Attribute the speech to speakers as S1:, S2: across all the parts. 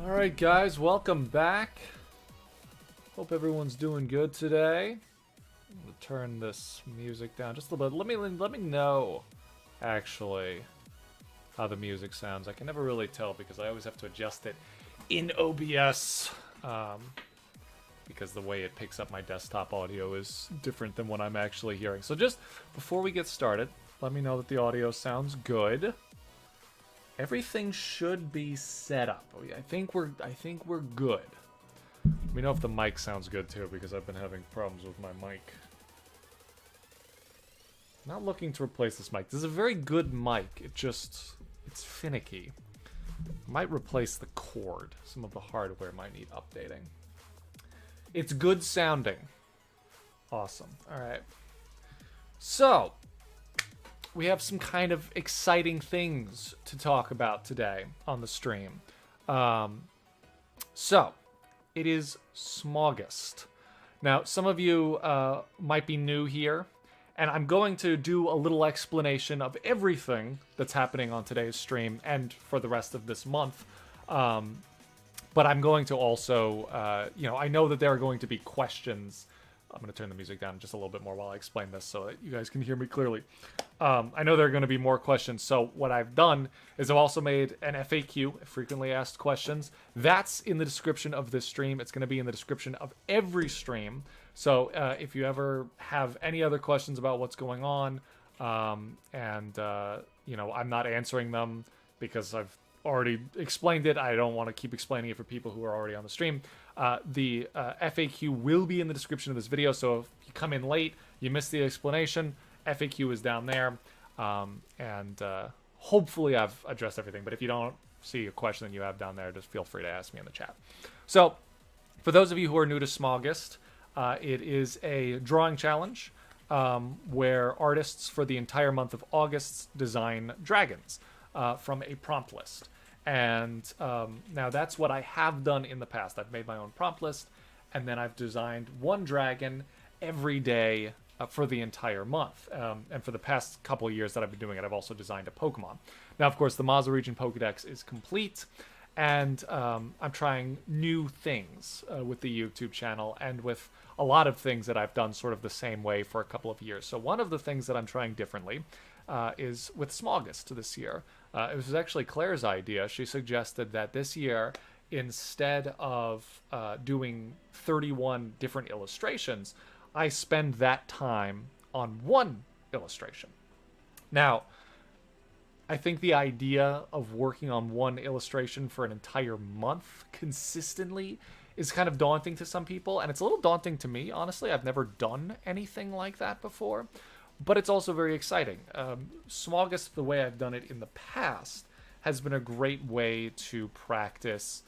S1: Alright guys, welcome back. Hope everyone's doing good today. I'm gonna turn this music down just a little bit. Let me know, actually, how the music sounds. I can never really tell because I always have to adjust it in OBS. Because the way it picks up my desktop audio is different than what I'm actually hearing. So just before we get started, let me know that the audio sounds good. Everything should be set up. I think we're good. Let me know if the mic sounds good too, because I've been having problems with my mic. Not looking to replace this mic. This is a very good mic. It's finicky. Might replace the cord. Some of the hardware might need updating. It's good sounding. Awesome. All right. So, we have some kind of exciting things to talk about today on the stream. So, it is Smaugust. Now, some of you might be new here, and I'm going to do a little explanation of everything that's happening on today's stream and for the rest of this month. But I'm going to also, I know that there are going to be questions. I'm going to turn the music down just a little bit more while I explain this so that you guys can hear me clearly. I know there are going to be more questions, so what I've done is I've also made an FAQ, frequently asked questions. That's in the description of this stream. It's going to be in the description of every stream. So if you ever have any other questions about what's going on, I'm not answering them because I've already explained it. I don't want to keep explaining it for people who are already on the stream. The FAQ will be in the description of this video, so if you come in late, you missed the explanation, FAQ is down there, and hopefully I've addressed everything, but if you don't see a question that you have down there, just feel free to ask me in the chat. So, for those of you who are new to Smaugust, it is a drawing challenge where artists for the entire month of August design dragons from a prompt list. And now that's what I have done in the past. I've made my own prompt list, and then I've designed one dragon every day for the entire month. And for the past couple of years that I've been doing it, I've also designed a Pokemon. Now, of course, the Mazo region Pokedex is complete, and I'm trying new things with the YouTube channel and with a lot of things that I've done sort of the same way for a couple of years. So one of the things that I'm trying differently is with Smaugust this year. It was actually Claire's idea. She suggested that this year, instead of doing 31 different illustrations, I spend that time on one illustration. Now, I think the idea of working on one illustration for an entire month consistently is kind of daunting to some people, and it's a little daunting to me, honestly. I've never done anything like that before. But it's also very exciting. Smaugust, the way I've done it in the past, has been a great way to practice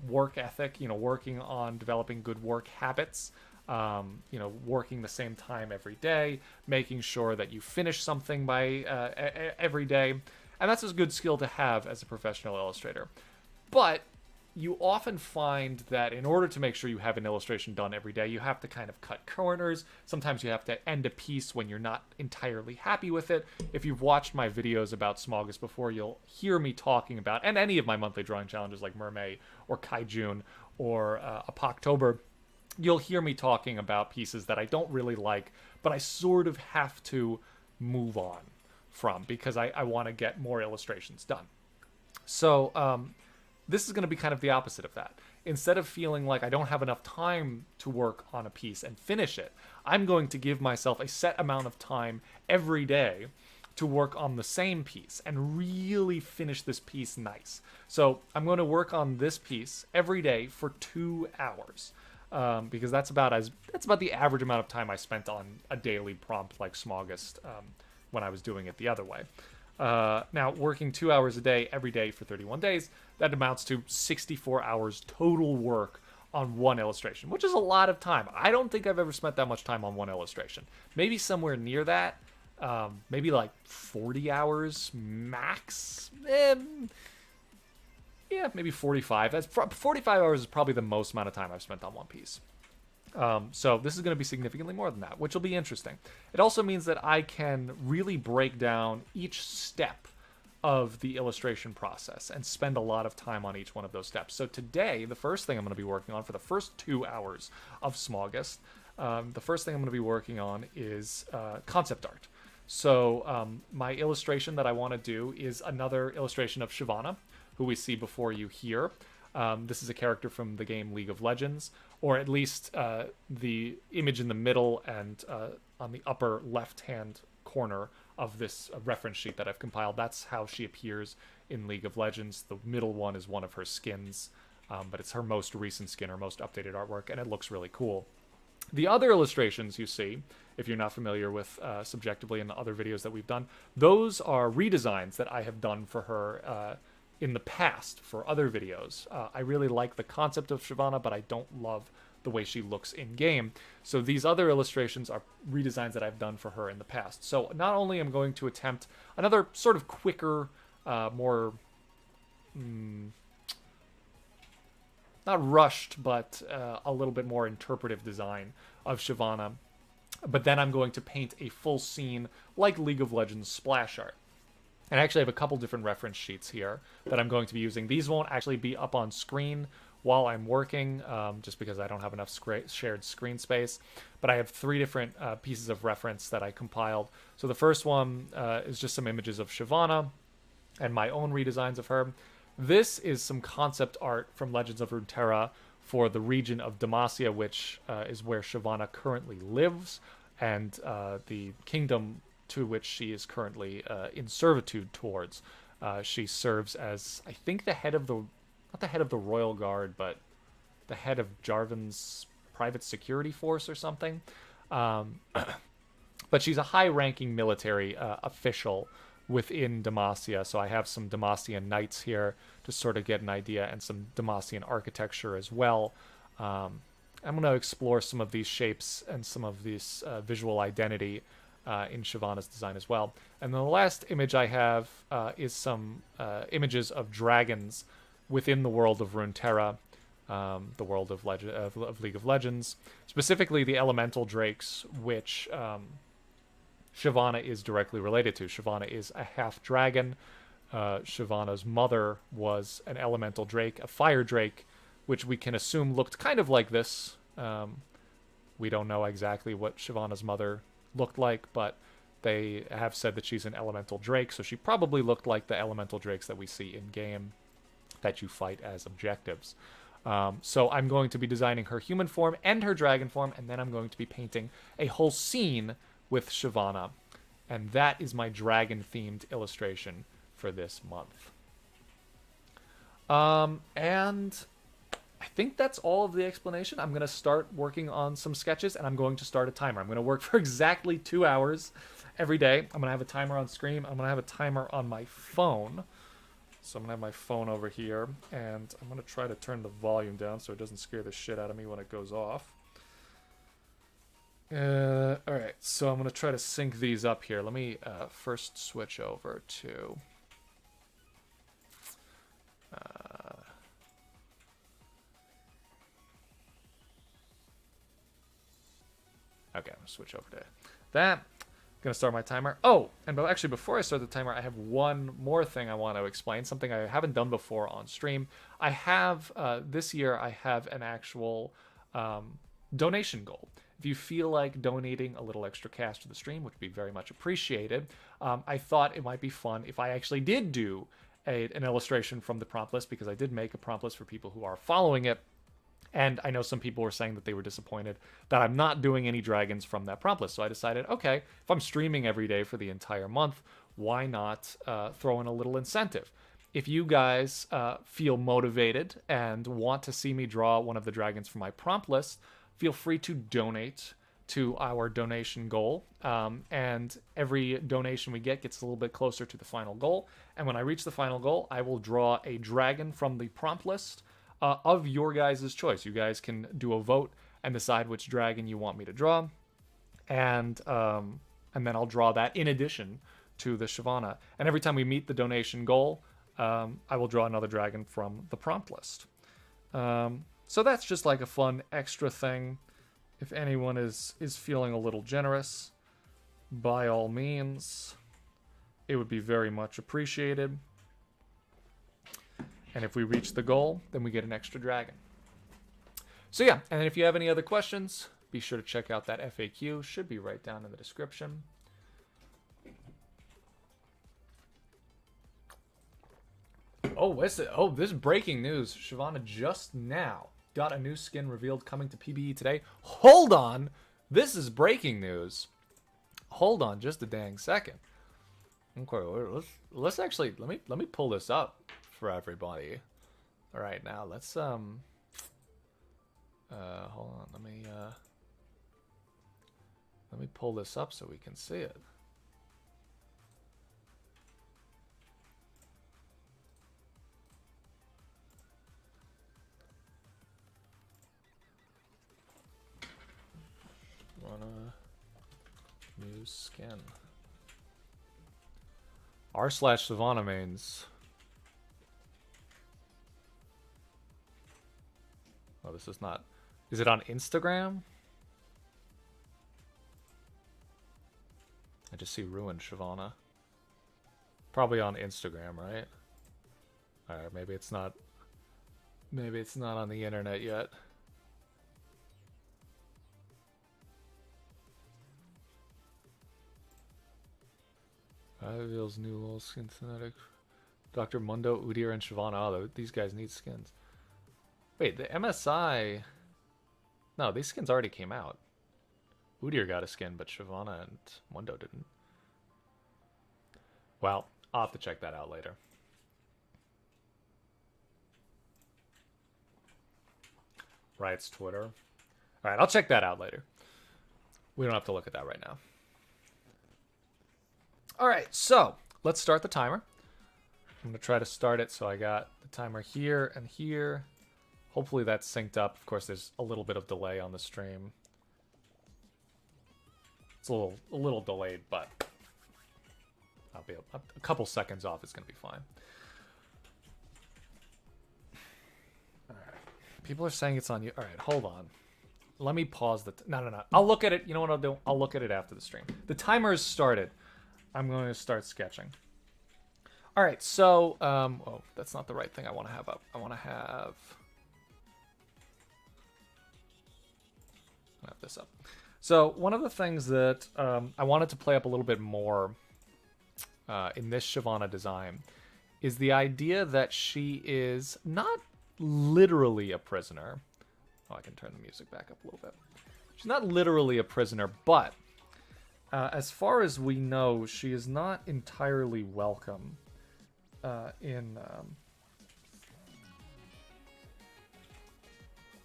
S1: work ethic, working on developing good work habits, working the same time every day, making sure that you finish something by every day. And that's a good skill to have as a professional illustrator. But you often find that in order to make sure you have an illustration done every day, you have to kind of cut corners. Sometimes you have to end a piece when you're not entirely happy with it. If you've watched my videos about Smaugust before, you'll hear me talking about, and any of my monthly drawing challenges like Mermaid or Kaijun or Apoctober, you'll hear me talking about pieces that I don't really like, but I sort of have to move on from because I want to get more illustrations done. So, this is going to be kind of the opposite of that. Instead of feeling like I don't have enough time to work on a piece and finish it, I'm going to give myself a set amount of time every day to work on the same piece and really finish this piece nice. So I'm going to work on this piece every day for 2 hours. Because that's about the average amount of time I spent on a daily prompt like Smaugust when I was doing it the other way. Now, working 2 hours a day every day for 31 days, that amounts to 64 hours total work on one illustration, which is a lot of time. I don't think I've ever spent that much time on one illustration. Maybe somewhere near that, maybe like 40 hours max. Yeah, maybe 45. 45 hours is probably the most amount of time I've spent on one piece. So this is going to be significantly more than that, which will be interesting. It also means that I can really break down each step of the illustration process and spend a lot of time on each one of those steps. So today, the first thing I'm going to be working on for the first 2 hours of Smaugust, the first thing I'm going to be working on is concept art. So my illustration that I want to do is another illustration of Shyvana, who we see before you here. This is a character from the game League of Legends, or at least the image in the middle and on the upper left-hand corner of this reference sheet that I've compiled. That's how she appears in League of Legends. The middle one is one of her skins, but it's her most recent skin, her most updated artwork, and it looks really cool. The other illustrations you see, if you're not familiar with Subjectively in the other videos that we've done, those are redesigns that I have done for her in the past for other videos. I really like the concept of Shyvana, but I don't love the way she looks in-game. So these other illustrations are redesigns that I've done for her in the past. So not only am I going to attempt another sort of quicker, more... not rushed, but a little bit more interpretive design of Shyvana. But then I'm going to paint a full scene like League of Legends splash art. And I actually have a couple different reference sheets here that I'm going to be using. These won't actually be up on screen while I'm working, just because I don't have enough shared screen space. But I have 3 different pieces of reference that I compiled. So the first one is just some images of Shyvana and my own redesigns of her. This is some concept art from Legends of Runeterra for the region of Demacia, which is where Shyvana currently lives, and the kingdom to which she is currently in servitude towards. She serves as, I think, the head of the, not the head of the Royal Guard, but the head of Jarvan's private security force or something. But she's a high-ranking military official within Demacia, so I have some Demacian knights here to sort of get an idea, and some Demacian architecture as well. I'm going to explore some of these shapes and some of this visual identity in Shyvana's design as well. And then the last image I have is some images of dragons within the world of Runeterra, the world of League of Legends, specifically the elemental drakes, which Shyvana is directly related to. Shyvana is a half-dragon. Shyvana's mother was an elemental drake, a fire drake, which we can assume looked kind of like this. We don't know exactly what Shyvana's mother looked like, but they have said that she's an elemental drake, so she probably looked like the elemental drakes that we see in-game that you fight as objectives. So I'm going to be designing her human form and her dragon form, and then I'm going to be painting a whole scene with Shyvana, and that is my dragon-themed illustration for this month. And I think that's all of the explanation. I'm going to start working on some sketches, and I'm going to start a timer. I'm going to work for exactly 2 hours every day. I'm going to have a timer on screen. I'm going to have a timer on my phone. So I'm going to have my phone over here, and I'm going to try to turn the volume down so it doesn't scare the shit out of me when it goes off. Alright, so I'm going to try to sync these up here. Let me first switch over to... okay, I'm going to switch over to that. I'm going to start my timer. Oh, and actually before I start the timer, I have one more thing I want to explain, something I haven't done before on stream. I have, this year, I have an actual donation goal. If you feel like donating a little extra cash to the stream, which would be very much appreciated, I thought it might be fun if I actually did do an illustration from the prompt list, because I did make a prompt list for people who are following it. And I know some people were saying that they were disappointed that I'm not doing any dragons from that prompt list. So I decided, okay, if I'm streaming every day for the entire month, why not throw in a little incentive? If you guys feel motivated and want to see me draw one of the dragons from my prompt list, feel free to donate to our donation goal. And every donation we get gets a little bit closer to the final goal. And when I reach the final goal, I will draw a dragon from the prompt list of your guys' choice. You guys can do a vote and decide which dragon you want me to draw. And then I'll draw that in addition to the Shyvana. And every time we meet the donation goal, I will draw another dragon from the prompt list. So that's just like a fun extra thing. If anyone is feeling a little generous, by all means, it would be very much appreciated. And if we reach the goal, then we get an extra dragon. So yeah, and if you have any other questions, be sure to check out that FAQ. Should be right down in the description. Oh, this is breaking news. Shyvana just now got a new skin revealed coming to PBE today. Hold on. This is breaking news. Hold on just a dang second. Okay, let's actually let me pull this up for everybody. All right, now let's hold on. Let me pull this up so we can see it. Run a new skin. r/Shyvana mains. Oh, this is not. Is it on Instagram? I just see ruined Shyvana. Probably on Instagram, right? Alright, maybe it's not. Maybe it's not on the internet yet. Reveals new little skin synthetic. Dr. Mundo, Udyr, and Shyvana. Oh, these guys need skins. Wait, the MSI... No, these skins already came out. Udyr got a skin, but Shyvana and Mundo didn't. Well, I'll have to check that out later. Riot's Twitter. Alright, I'll check that out later. We don't have to look at that right now. Alright, so let's start the timer. I'm going to try to start it so I got the timer here and here. Hopefully that's synced up. Of course, there's a little bit of delay on the stream. It's a little delayed, but I'll be a couple seconds off. It's going to be fine. Alright. People are saying it's on you. Alright, hold on. Let me pause the... No. I'll look at it. You know what I'll do? I'll look at it after the stream. The timer has started. I'm going to start sketching. All right, so, oh, that's not the right thing I want to have up. I want to have this up. So one of the things that I wanted to play up a little bit more in this Shyvana design is the idea that she is not literally a prisoner. Oh, I can turn the music back up a little bit. She's not literally a prisoner, but as far as we know, she is not entirely welcome in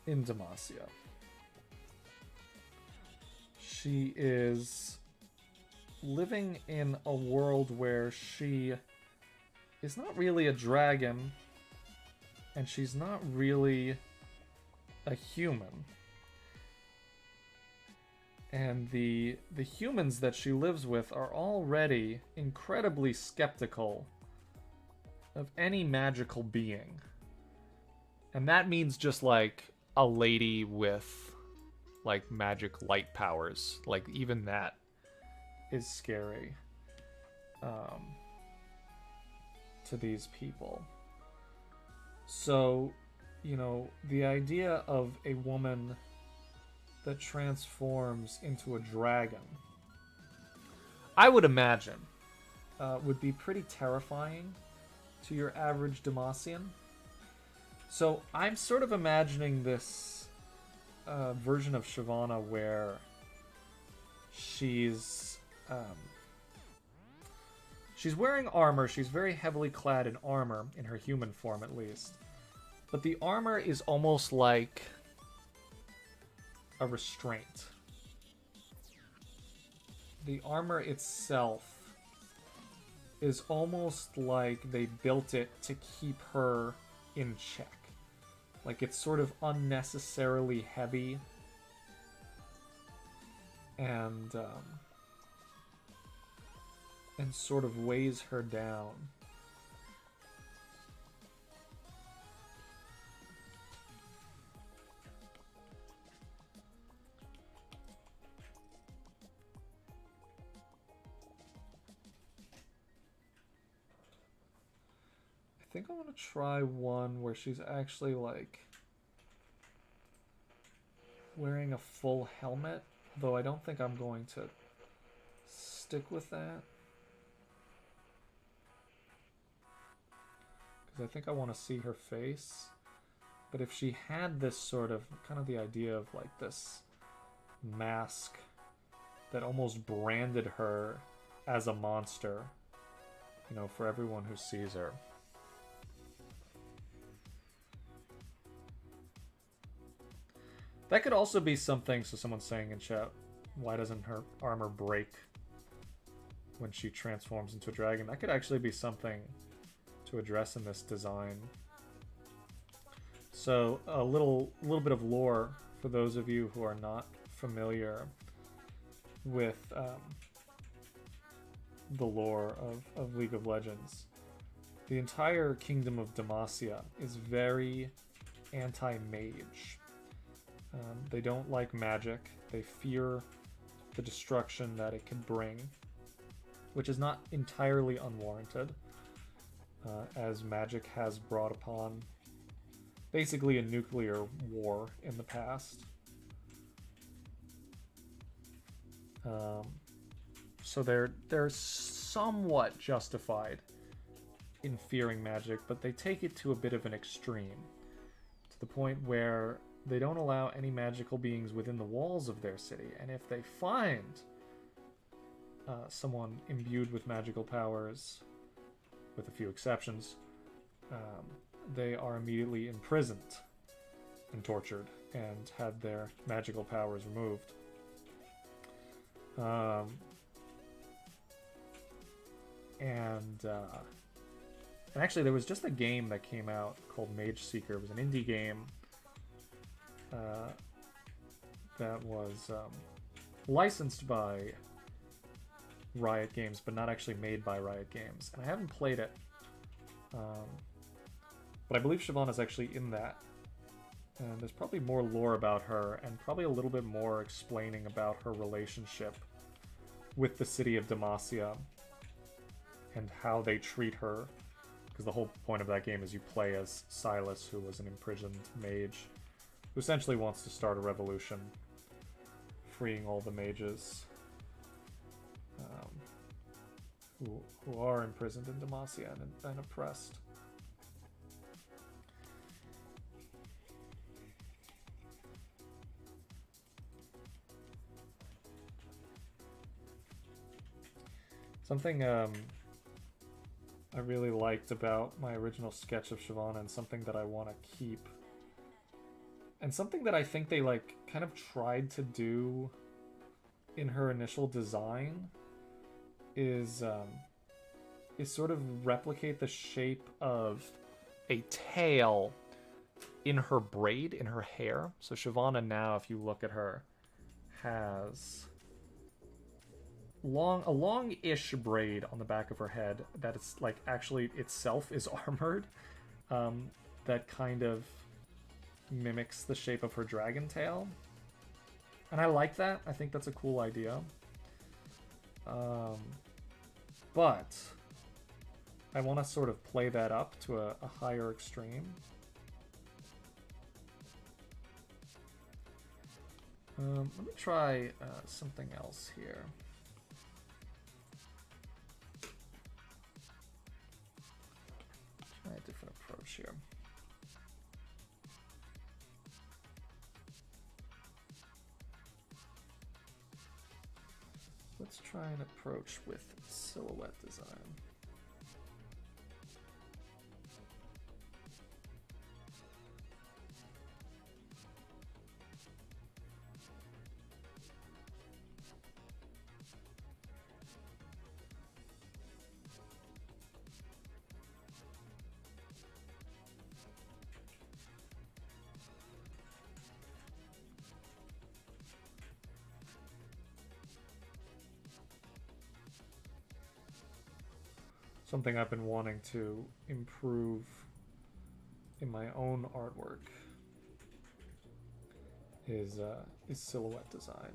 S1: Demacia. She is living in a world where she is not really a dragon, and she's not really a human. And the humans that she lives with are already incredibly skeptical of any magical being. And that means just like a lady with like magic light powers. Like even that is scary to these people. So, you know, the idea of a woman that transforms into a dragon, I would imagine, would be pretty terrifying to your average Demacian. So I'm sort of imagining this version of Shyvana where she's wearing armor. She's very heavily clad in armor, in her human form at least. But the armor is almost like a restraint. The armor itself is almost like they built it to keep her in check. Like it's sort of unnecessarily heavy and sort of weighs her down. think I want to try one where she's actually like wearing a full helmet, though I don't think I'm going to stick with that. Because I think I want to see her face. But if she had this sort of, kind of the idea of like this mask that almost branded her as a monster, you know, for everyone who sees her. That could also be something, so someone's saying in chat, why doesn't her armor break when she transforms into a dragon? That could actually be something to address in this design. So a little bit of lore for those of you who are not familiar with the lore of League of Legends. The entire kingdom of Demacia is very anti-mage. They don't like magic. They fear the destruction that it can bring, which is not entirely unwarranted, as magic has brought upon basically a nuclear war in the past. So they're somewhat justified in fearing magic, but they take it to a bit of an extreme, to the point where they don't allow any magical beings within the walls of their city, and if they find someone imbued with magical powers, with a few exceptions, they are immediately imprisoned and tortured and had their magical powers removed. And actually there was just a game that came out called Mage Seeker. It was an indie game that was licensed by Riot Games, but not actually made by Riot Games. And I haven't played it. But I believe Shyvana's actually in that. And there's probably more lore about her, and probably a little bit more explaining about her relationship with the city of Demacia and how they treat her. Because the whole point of that game is you play as Silas, who was an imprisoned mage, who essentially wants to start a revolution, freeing all the mages who are imprisoned in Demacia and oppressed. Something I really liked about my original sketch of Shyvana, and something that I want to keep, and something that I think they like kind of tried to do in her initial design, is sort of replicate the shape of a tail in her braid, in her hair. So Shyvana now, if you look at her, has a long-ish braid on the back of her head that is like actually itself is armored, that kind of mimics the shape of her dragon tail, and I like that. I think that's a cool idea, but I want to sort of play that up to a higher extreme. Let me try something else here. Try a different approach here. Let's try an approach with silhouette design. Something I've been wanting to improve in my own artwork is silhouette design.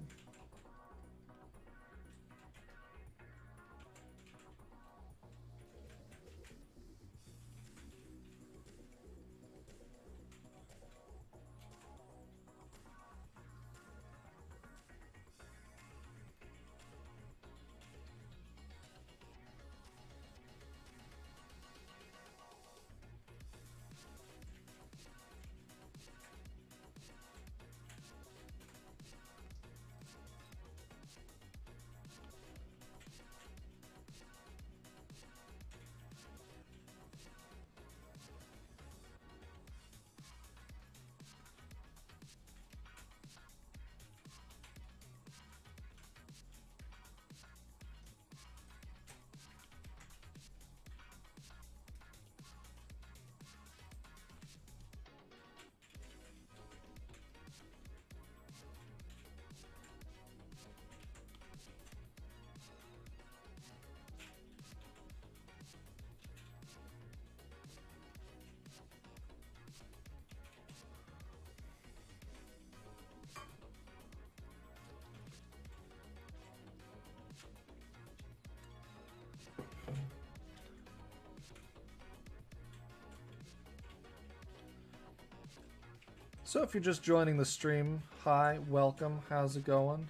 S1: So if you're just joining the stream, hi, welcome, how's it going?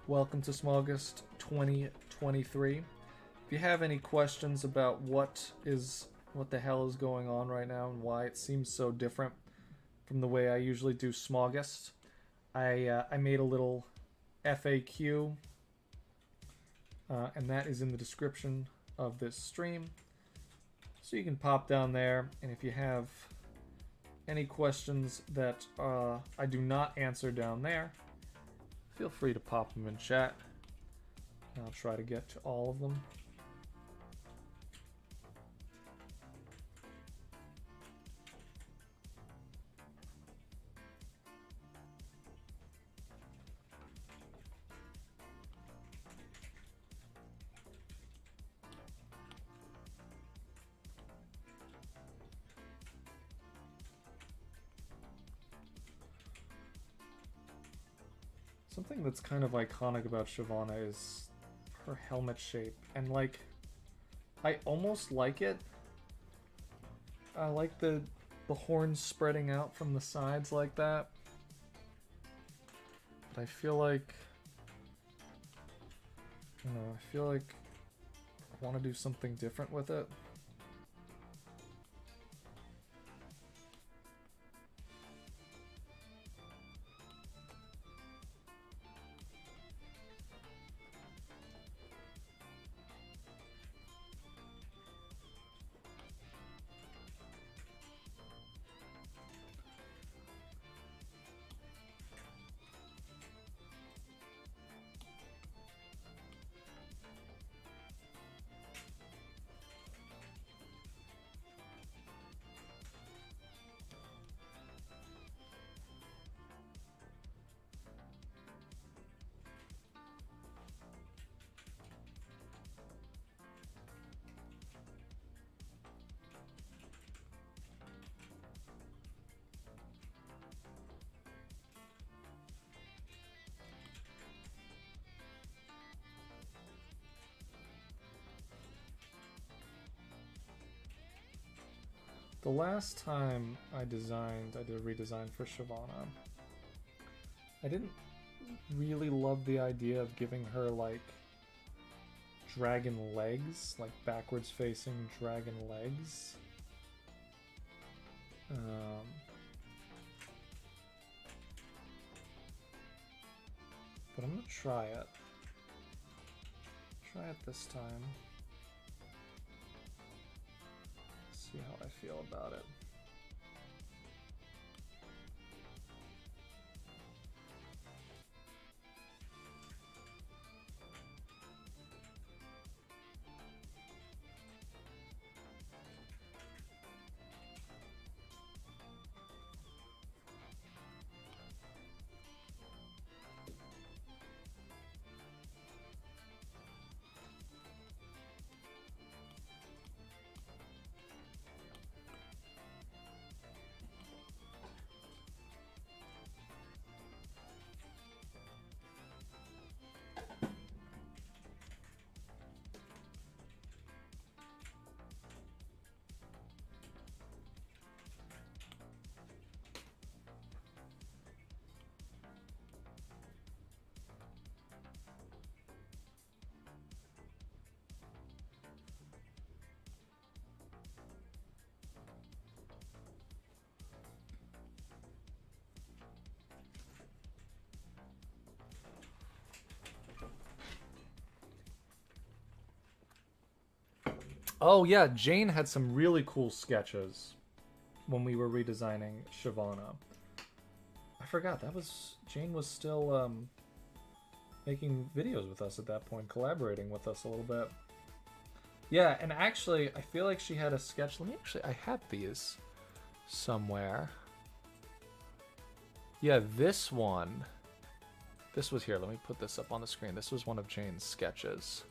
S1: Welcome to Smaugust 2023. If you have any questions about what the hell is going on right now and why it seems so different from the way I usually do Smaugust, I made a little FAQ, and that is in the description of this stream. So you can pop down there, and if you have any questions that I do not answer down there, feel free to pop them in chat. I'll try to get to all of them. Something that's kind of iconic about Shyvana is her helmet shape, and like, I almost like it. I like the horns spreading out from the sides like that, but I feel like, I don't know, I feel like I want to do something different with it. The last time I did a redesign for Shyvana, I didn't really love the idea of giving her like dragon legs, like backwards facing dragon legs. But I'm gonna try it. Try it this time. See how I feel about it. Oh yeah, Jane had some really cool sketches when we were redesigning Shyvana. I forgot, Jane was still making videos with us at that point, collaborating with us a little bit. Yeah, and actually, I feel like she had a sketch. I had these somewhere. Yeah, this one. This was here. Let me put this up on the screen. This was one of Jane's sketches.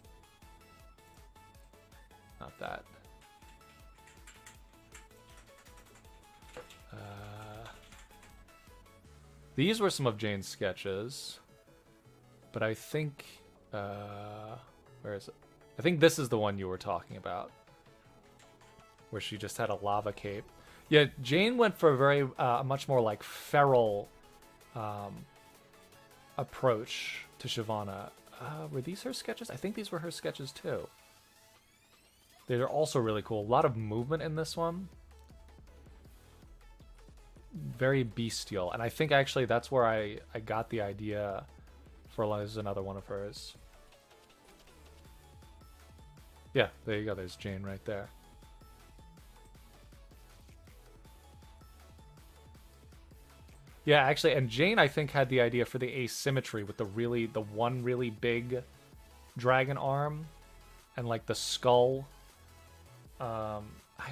S1: Not that. These were some of Jane's sketches. But I think... where is it? I think this is the one you were talking about. Where she just had a lava cape. Yeah, Jane went for a very much more like feral um, approach to Shyvana. Were these her sketches? I think these were her sketches too. They're also really cool. A lot of movement in this one. Very bestial. And I think actually that's where I got the idea for another one of hers. Yeah, there you go. There's Jane right there. Yeah, actually, and Jane, I think, had the idea for the asymmetry with the one really big dragon arm and like the skull.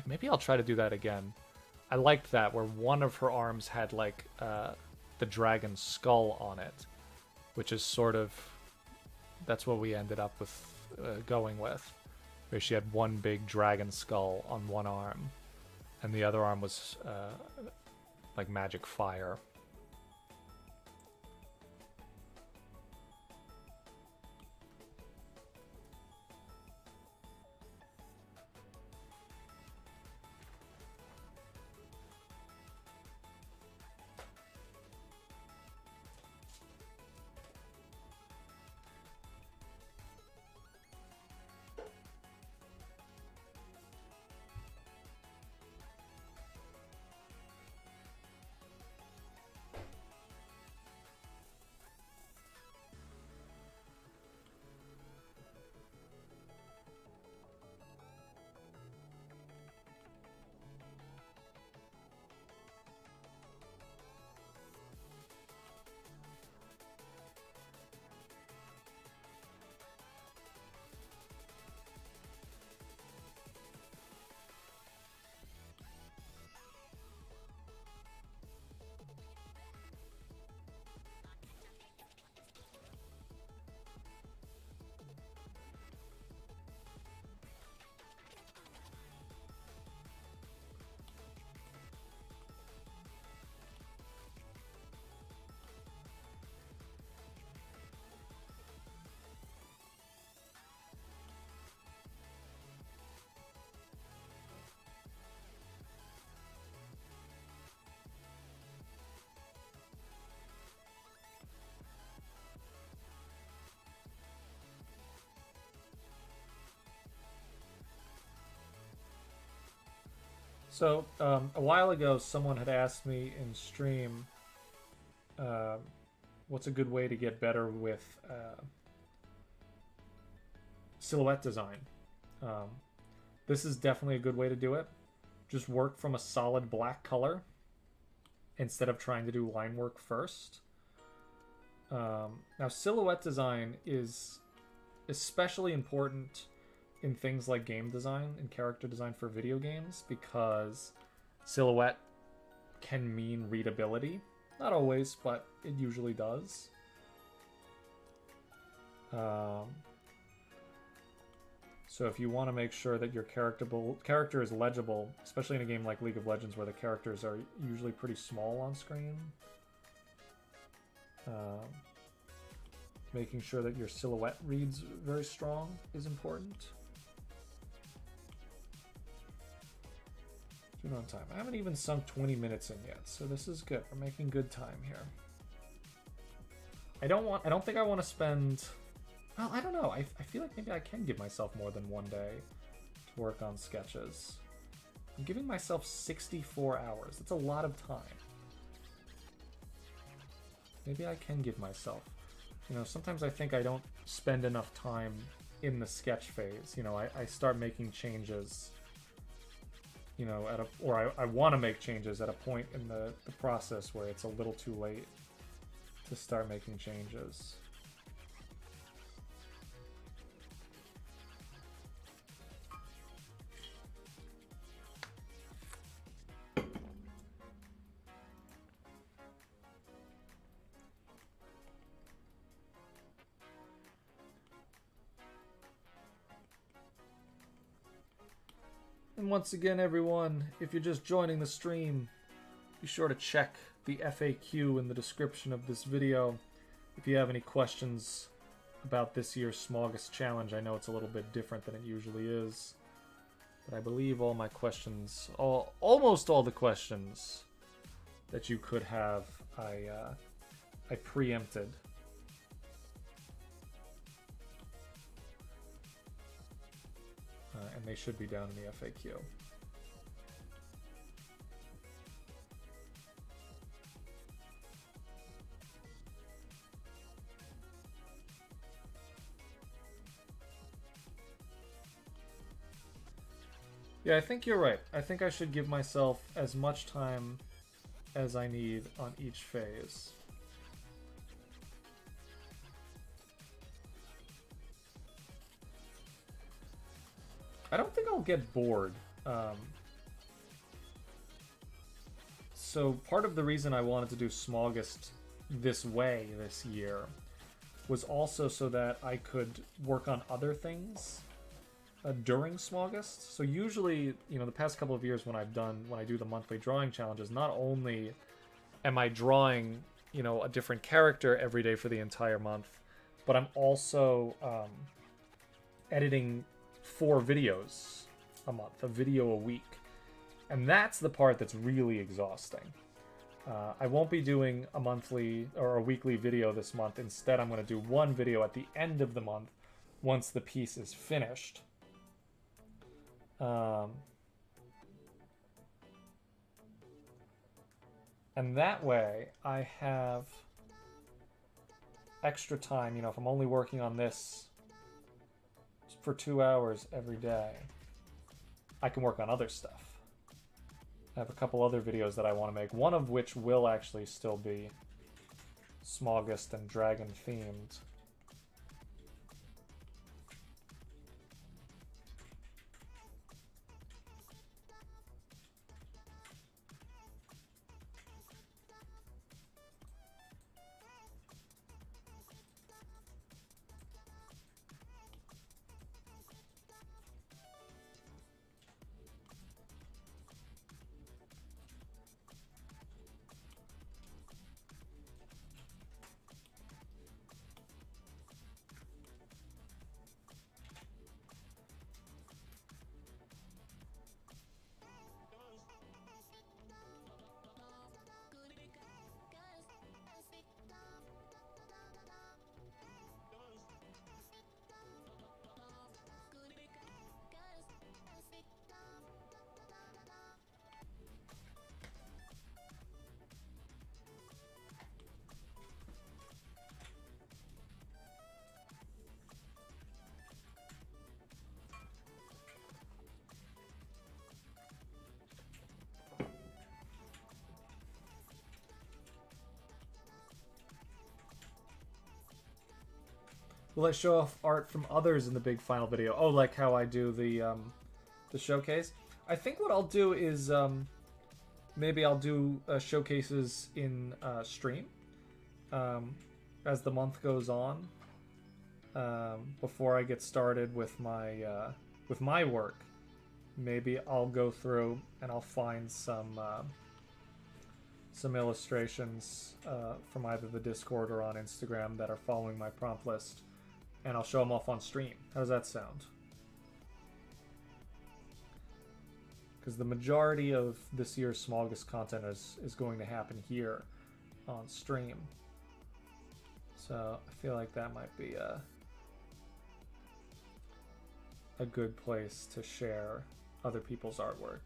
S1: Maybe I'll try to do that again. I liked that where one of her arms had like the dragon skull on it, which is sort of that's what we ended up with going with, where she had one big dragon skull on one arm, and the other arm was like magic fire. So, a while ago, someone had asked me in stream, uh, what's a good way to get better with silhouette design? Um, this is definitely a good way to do it. Just work from a solid black color instead of trying to do line work first. Now, silhouette design is especially important in things like game design and character design for video games because silhouette can mean readability. Not always, but it usually does. So if you want to make sure that your character is legible, especially in a game like League of Legends where the characters are usually pretty small on screen, making sure that your silhouette reads very strong is important. On time. I haven't even sunk 20 minutes in yet, so this is good. We're making good time here. I don't think I want to spend... Well, I don't know. I feel like maybe I can give myself more than one day to work on sketches. I'm giving myself 64 hours. That's a lot of time. Maybe I can give myself... You know, sometimes I think I don't spend enough time in the sketch phase. You know, I start making changes... You know, I want to make changes at a point in the process where it's a little too late to start making changes. And once again, everyone, if you're just joining the stream, be sure to check the FAQ in the description of this video if you have any questions about this year's Smaugust challenge. I know it's a little bit different than it usually is. But I believe all my questions, almost all the questions that you could have, I preempted. And they should be down in the FAQ. Yeah, I think you're right. I think I should give myself as much time as I need on each phase. I don't think I'll get bored. So part of the reason I wanted to do Smaugust this way this year was also so that I could work on other things during Smaugust. So usually, you know, the past couple of years when I do the monthly drawing challenges, not only am I drawing, you know, a different character every day for the entire month, but I'm also editing 4 videos a month, a video a week. And that's the part that's really exhausting. I won't be doing a monthly or a weekly video this month. Instead, I'm going to do one video at the end of the month once the piece is finished. And that way, I have extra time. You know, if I'm only working on this for 2 hours every day, I can work on other stuff. I have a couple other videos that I want to make, one of which will actually still be Smaugust and dragon themed. Will I show off art from others in the big final video? Oh, like how I do the showcase? I think what I'll do is maybe I'll do showcases in stream as the month goes on. Before I get started with my work, maybe I'll go through and I'll find some illustrations from either the Discord or on Instagram that are following my prompt list, and I'll show them off on stream. How does that sound? Because the majority of this year's Smaugust content is going to happen here on stream. So I feel like that might be a good place to share other people's artwork.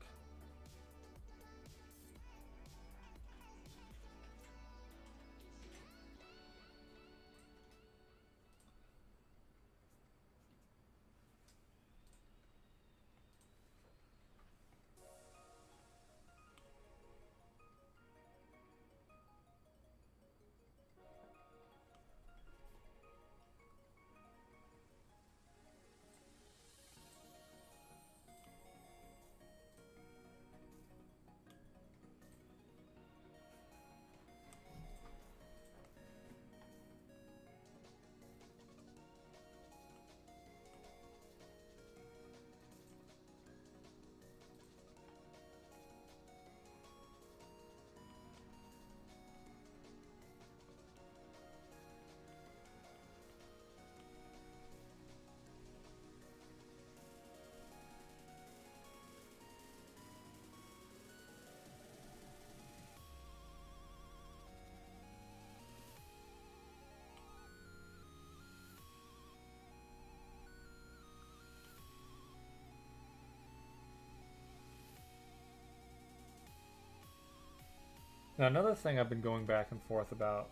S1: Now, another thing I've been going back and forth about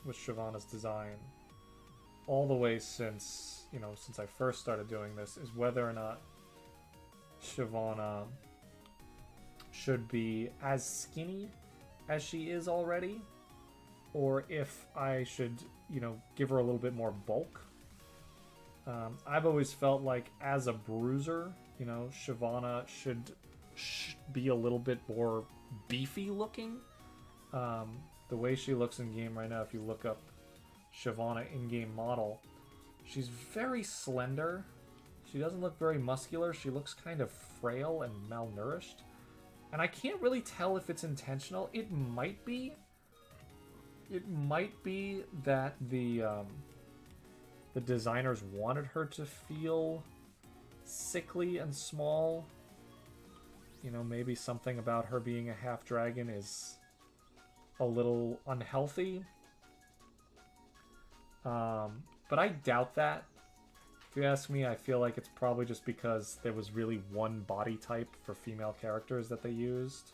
S1: with Shyvana's design all the way since, since I first started doing this is whether or not Shyvana should be as skinny as she is already, or if I should, give her a little bit more bulk. I've always felt like as a bruiser, Shyvana should be a little bit more beefy looking. The way she looks in game right now, if you look up Shyvana in-game model, she's very slender. She doesn't look very muscular. She looks kind of frail and malnourished. And I can't really tell if it's intentional. It might be. It might be that the designers wanted her to feel sickly and small. Maybe something about her being a half-dragon is a little unhealthy. But I doubt that. If you ask me, I feel like it's probably just because there was really one body type for female characters that they used.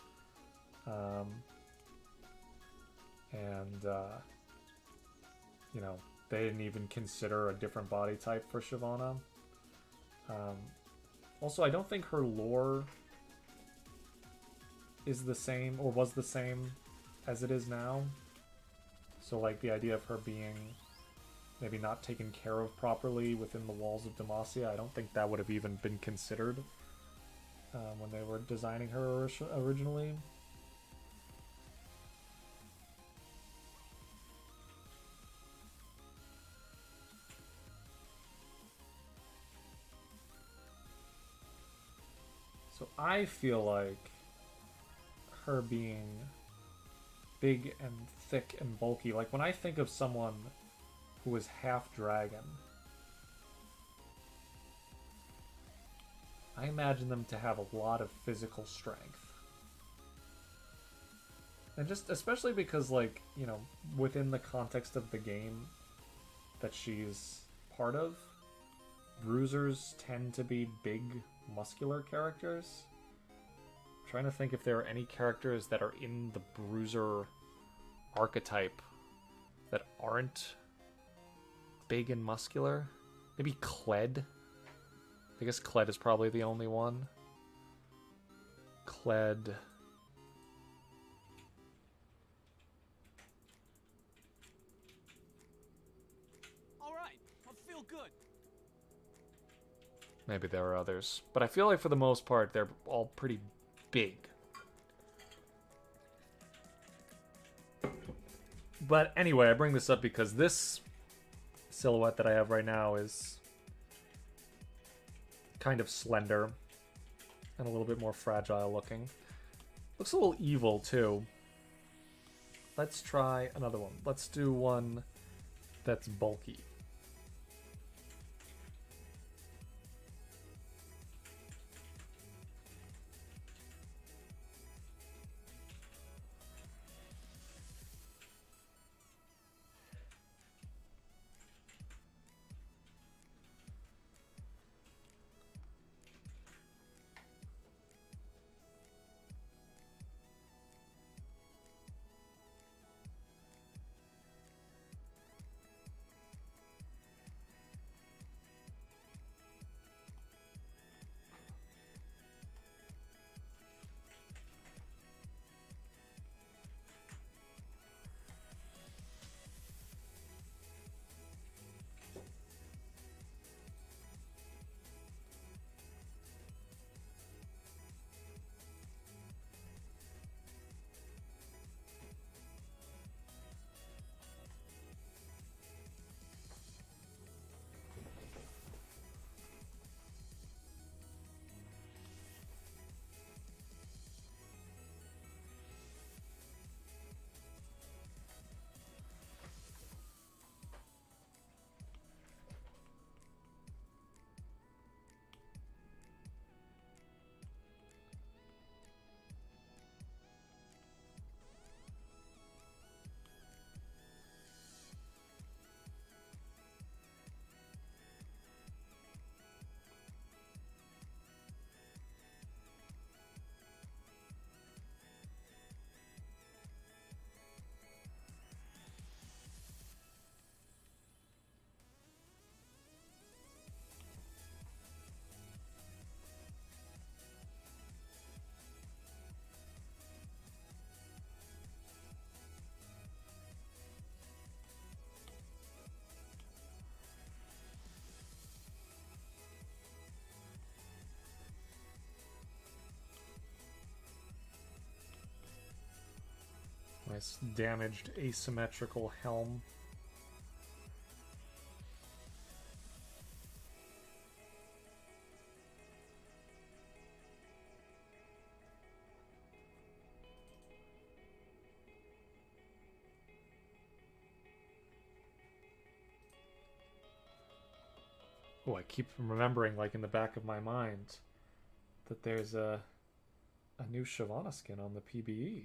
S1: They didn't even consider a different body type for Shyvana. Also, I don't think her lore is the same, or was the same, as it is now. So, like, the idea of her being maybe not taken care of properly within the walls of Demacia, I don't think that would have even been considered when they were designing her originally. So I feel like her being big and thick and bulky, like when I think of someone who is half dragon, I imagine them to have a lot of physical strength. And just especially because, like, within the context of the game that she's part of, bruisers tend to be big, muscular characters. I'm trying to think if there are any characters that are in the bruiser archetype that aren't big and muscular. Maybe Kled. I guess Kled is probably the only one. Kled.
S2: All right, I feel good.
S1: Maybe there are others, but I feel like for the most part they're all pretty big. But anyway, I bring this up because this silhouette that I have right now is kind of slender and a little bit more fragile looking. Looks a little evil too. Let's try another one. Let's do one that's bulky. Nice damaged asymmetrical helm. Oh, I keep remembering, like, in the back of my mind that there's a new Shyvana skin on the PBE.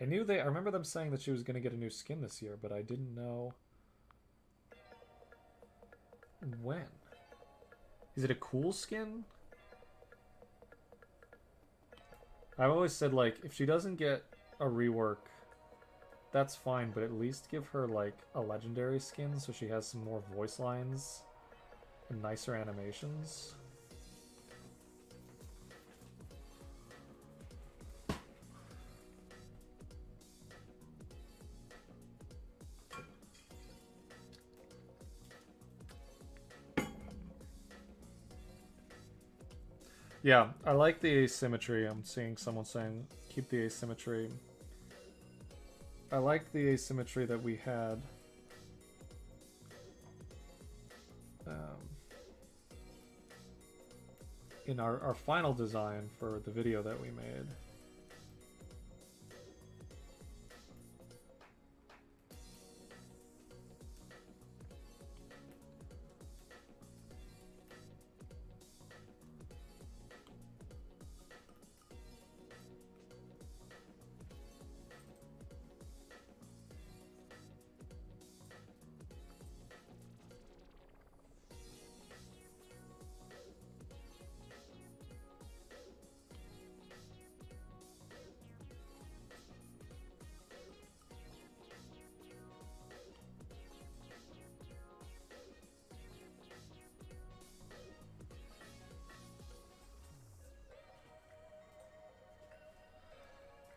S1: I remember them saying that she was going to get a new skin this year, but I didn't know when. Is it a cool skin? I've always said, like, if she doesn't get a rework, that's fine, but at least give her, like, a legendary skin so she has some more voice lines and nicer animations. Yeah, I like the asymmetry. I'm seeing someone saying keep the asymmetry. I like the asymmetry that we had in our final design for the video that we made.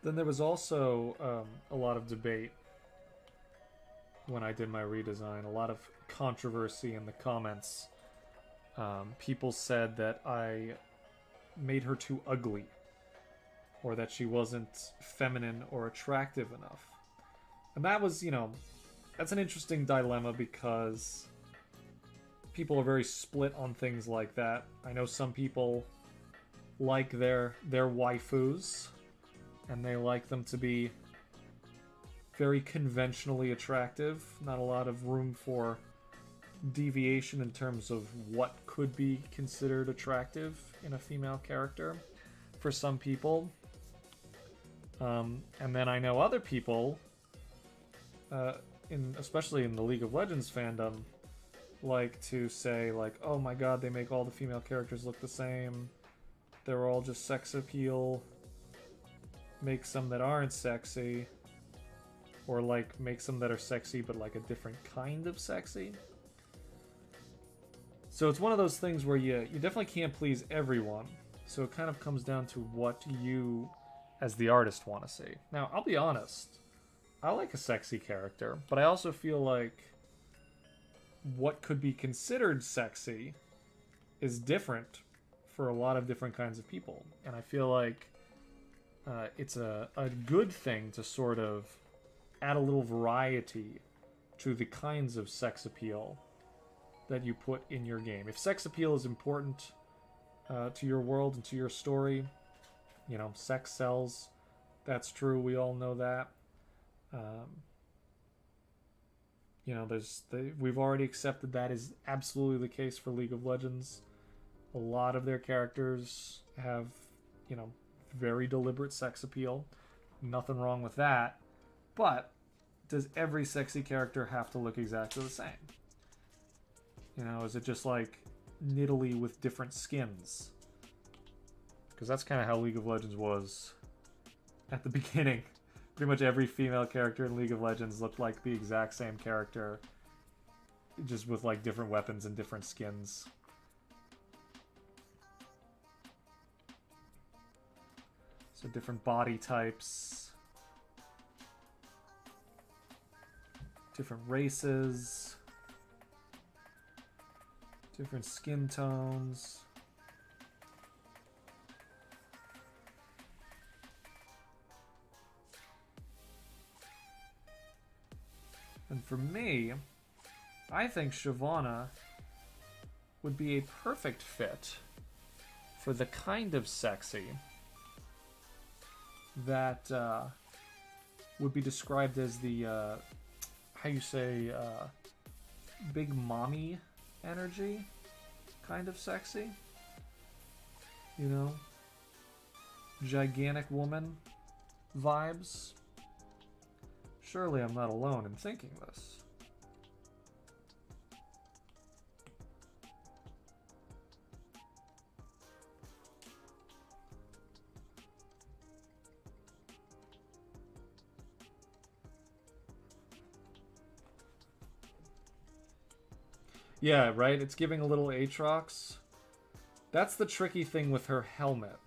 S1: Then there was also a lot of debate when I did my redesign, a lot of controversy in the comments. People said that I made her too ugly, or that she wasn't feminine or attractive enough. And that was, that's an interesting dilemma because people are very split on things like that. I know some people like their waifus, and they like them to be very conventionally attractive. Not a lot of room for deviation in terms of what could be considered attractive in a female character for some people. And then I know other people, especially in the League of Legends fandom, like to say, like, oh my god, they make all the female characters look the same. They're all just sex appeal. Make some that aren't sexy, or like make some that are sexy but like a different kind of sexy. So it's one of those things where you definitely can't please everyone, so it kind of comes down to what you as the artist want to see. Now, I'll be honest, I like a sexy character, but I also feel like what could be considered sexy is different for a lot of different kinds of people, and I feel like it's a good thing to sort of add a little variety to the kinds of sex appeal that you put in your game. If sex appeal is important to your world and to your story, sex sells. That's true. We all know that. We've already accepted that is absolutely the case for League of Legends. A lot of their characters have, very deliberate sex appeal. Nothing wrong with that. But does every sexy character have to look exactly the same? Is it just like Nidalee with different skins? Because that's kind of how League of Legends was at the beginning. Pretty much every female character in League of Legends looked like the exact same character, just with like different weapons and different skins. So different body types, different races, different skin tones. And for me, I think Shyvana would be a perfect fit for the kind of sexy that would be described as the, how you say, big mommy energy kind of sexy. You know? Gigantic woman vibes. Surely I'm not alone in thinking this. Yeah, right? It's giving a little Aatrox. That's the tricky thing with her helmet.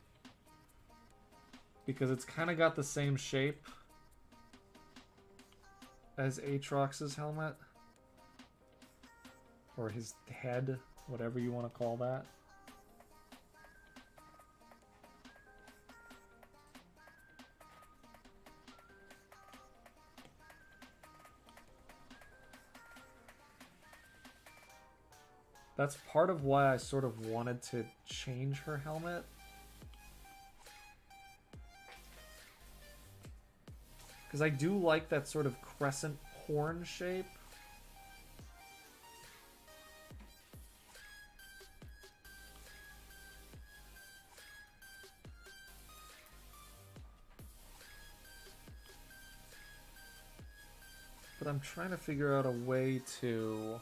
S1: Because it's kind of got the same shape as Aatrox's helmet. Or his head, whatever you want to call that. That's part of why I sort of wanted to change her helmet. Because I do like that sort of crescent horn shape. But I'm trying to figure out a way to...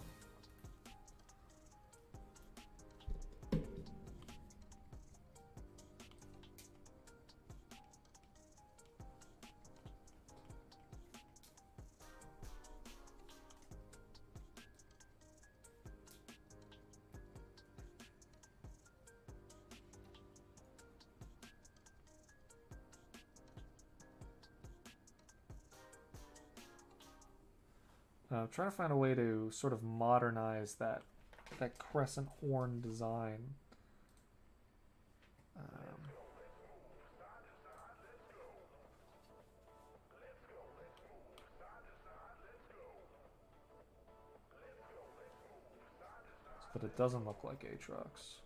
S1: trying to find a way to sort of modernize that crescent horn design. But it doesn't look like Aatrox.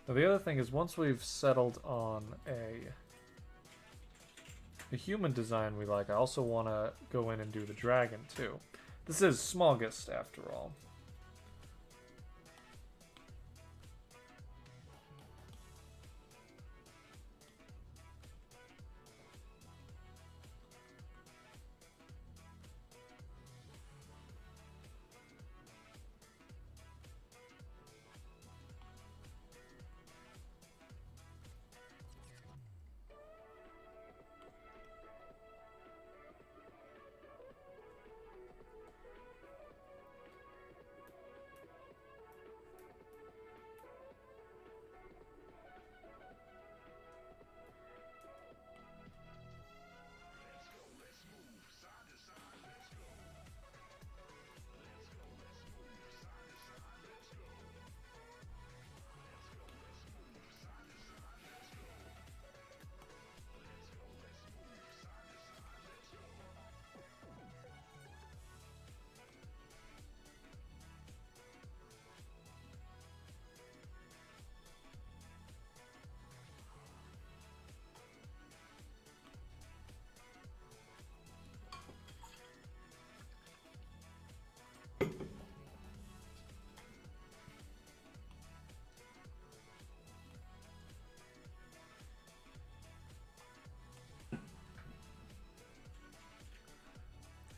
S1: Now the other thing is, once we've settled on a human design we like, I also want to go in and do the dragon too. This is Smaugust after all.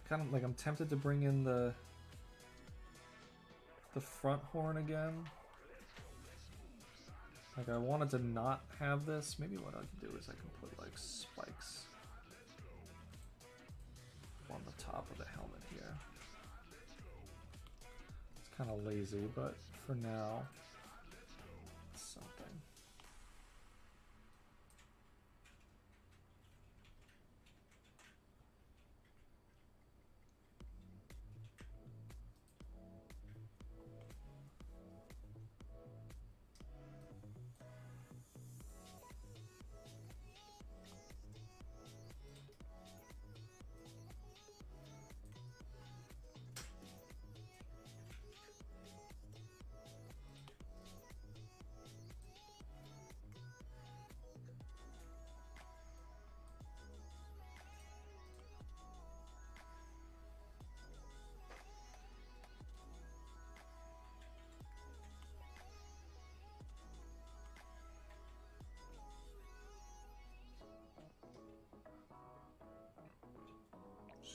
S1: Kind of like I'm tempted to bring in the the front horn again. Like, I wanted to not have this. Maybe what I can do is I can put like spikes on the top of the helmet here. It's kind of lazy, but for now, it's something.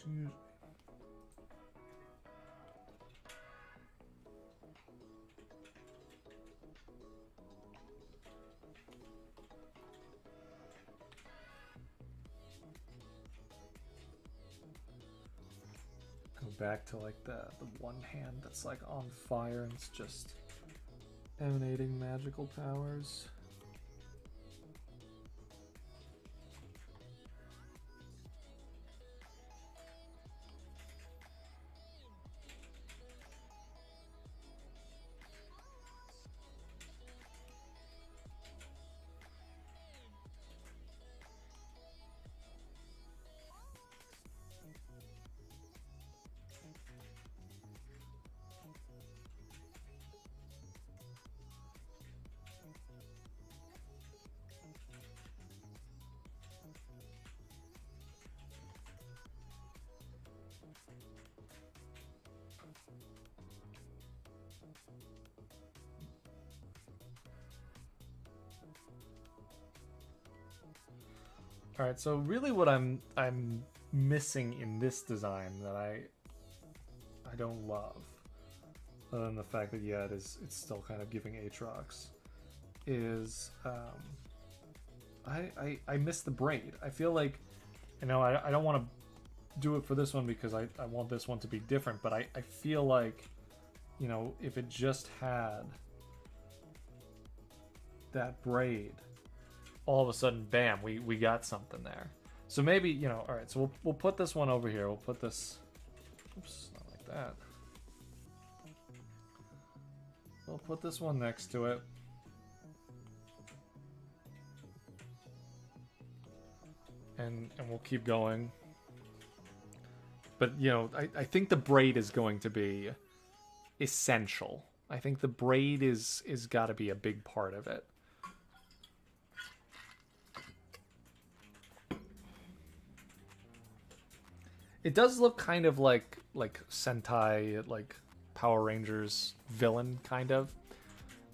S1: Excuse me. Go back to like the one hand that's like on fire and it's just emanating magical powers. All right, so really what I'm missing in this design that I don't love, other than the fact that yeah, it's still kind of giving Aatrox, is I miss the braid. I feel like, you know, I don't want to do it for this one because I want this one to be different, but I feel like, you know, if it just had that braid, all of a sudden, bam, we got something there. So maybe, you know, all right, so we'll put this one over here. We'll put this, oops, not like that. We'll put this one next to it. And we'll keep going. But, you know, I think the braid is going to be essential. I think the braid is got to be a big part of it. It does look kind of like Sentai, like Power Rangers villain, kind of.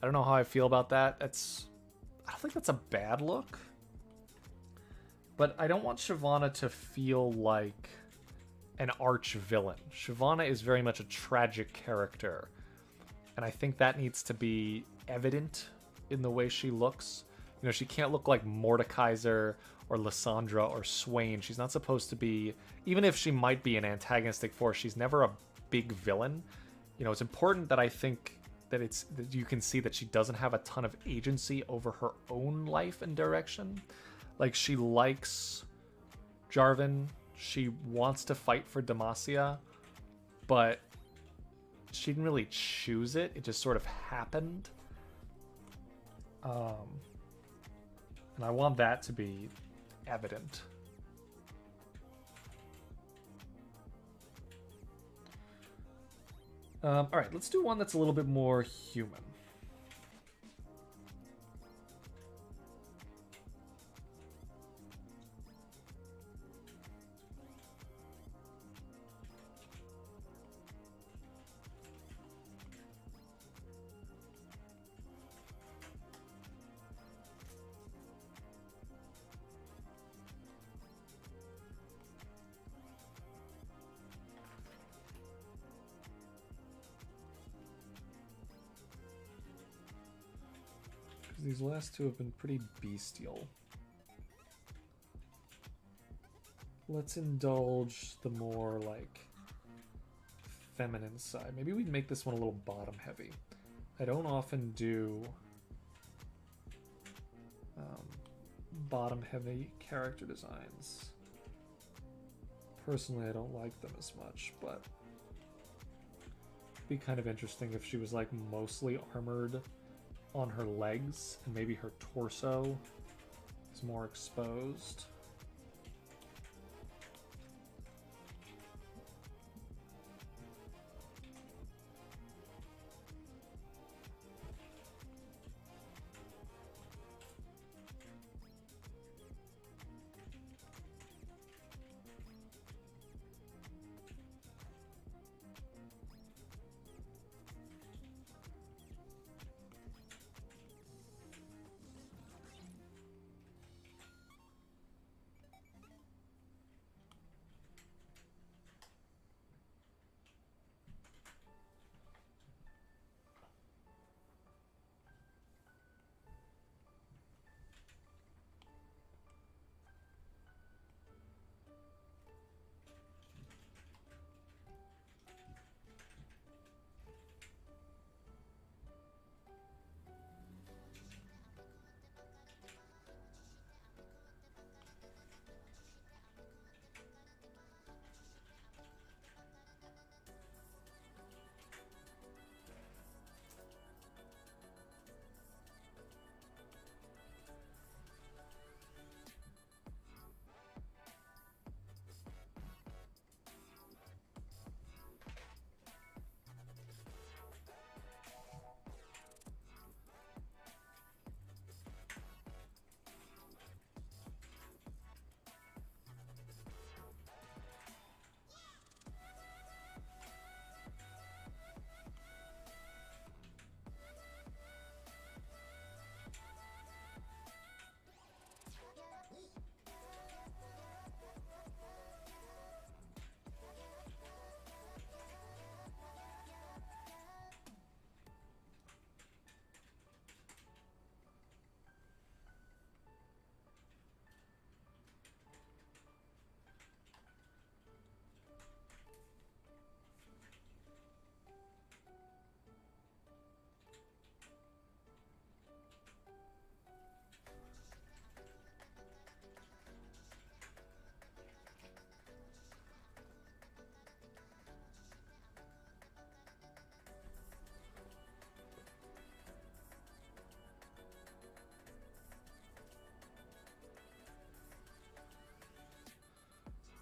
S1: I don't know how I feel about that. I don't think that's a bad look. But I don't want Shyvana to feel like an arch villain. Shyvana is very much a tragic character. And I think that needs to be evident in the way she looks. You know, she can't look like Mordekaiser or Lysandra or Swain. She's not supposed to be, even if she might be an antagonistic force, she's never a big villain. You know, it's important that I think that that you can see that she doesn't have a ton of agency over her own life and direction. Like, she likes Jarvan, she wants to fight for Demacia, but she didn't really choose it. It just sort of happened. And I want that to be evident. All right, let's do one that's a little bit more human. Because these last two have been pretty bestial. Let's indulge the more, like, feminine side. Maybe we'd make this one a little bottom heavy. I don't often do bottom heavy character designs. Personally, I don't like them as much, but it'd be kind of interesting if she was like mostly armored on her legs and maybe her torso is more exposed.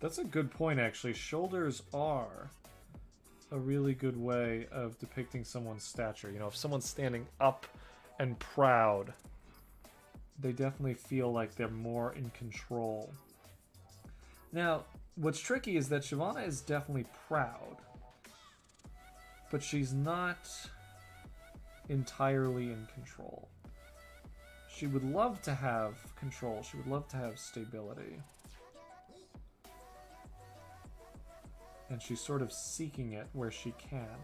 S1: That's a good point, actually. Shoulders are a really good way of depicting someone's stature. You know, if someone's standing up and proud, they definitely feel like they're more in control. Now, what's tricky is that Shyvana is definitely proud, but she's not entirely in control. She would love to have control. She would love to have stability. And she's sort of seeking it where she can.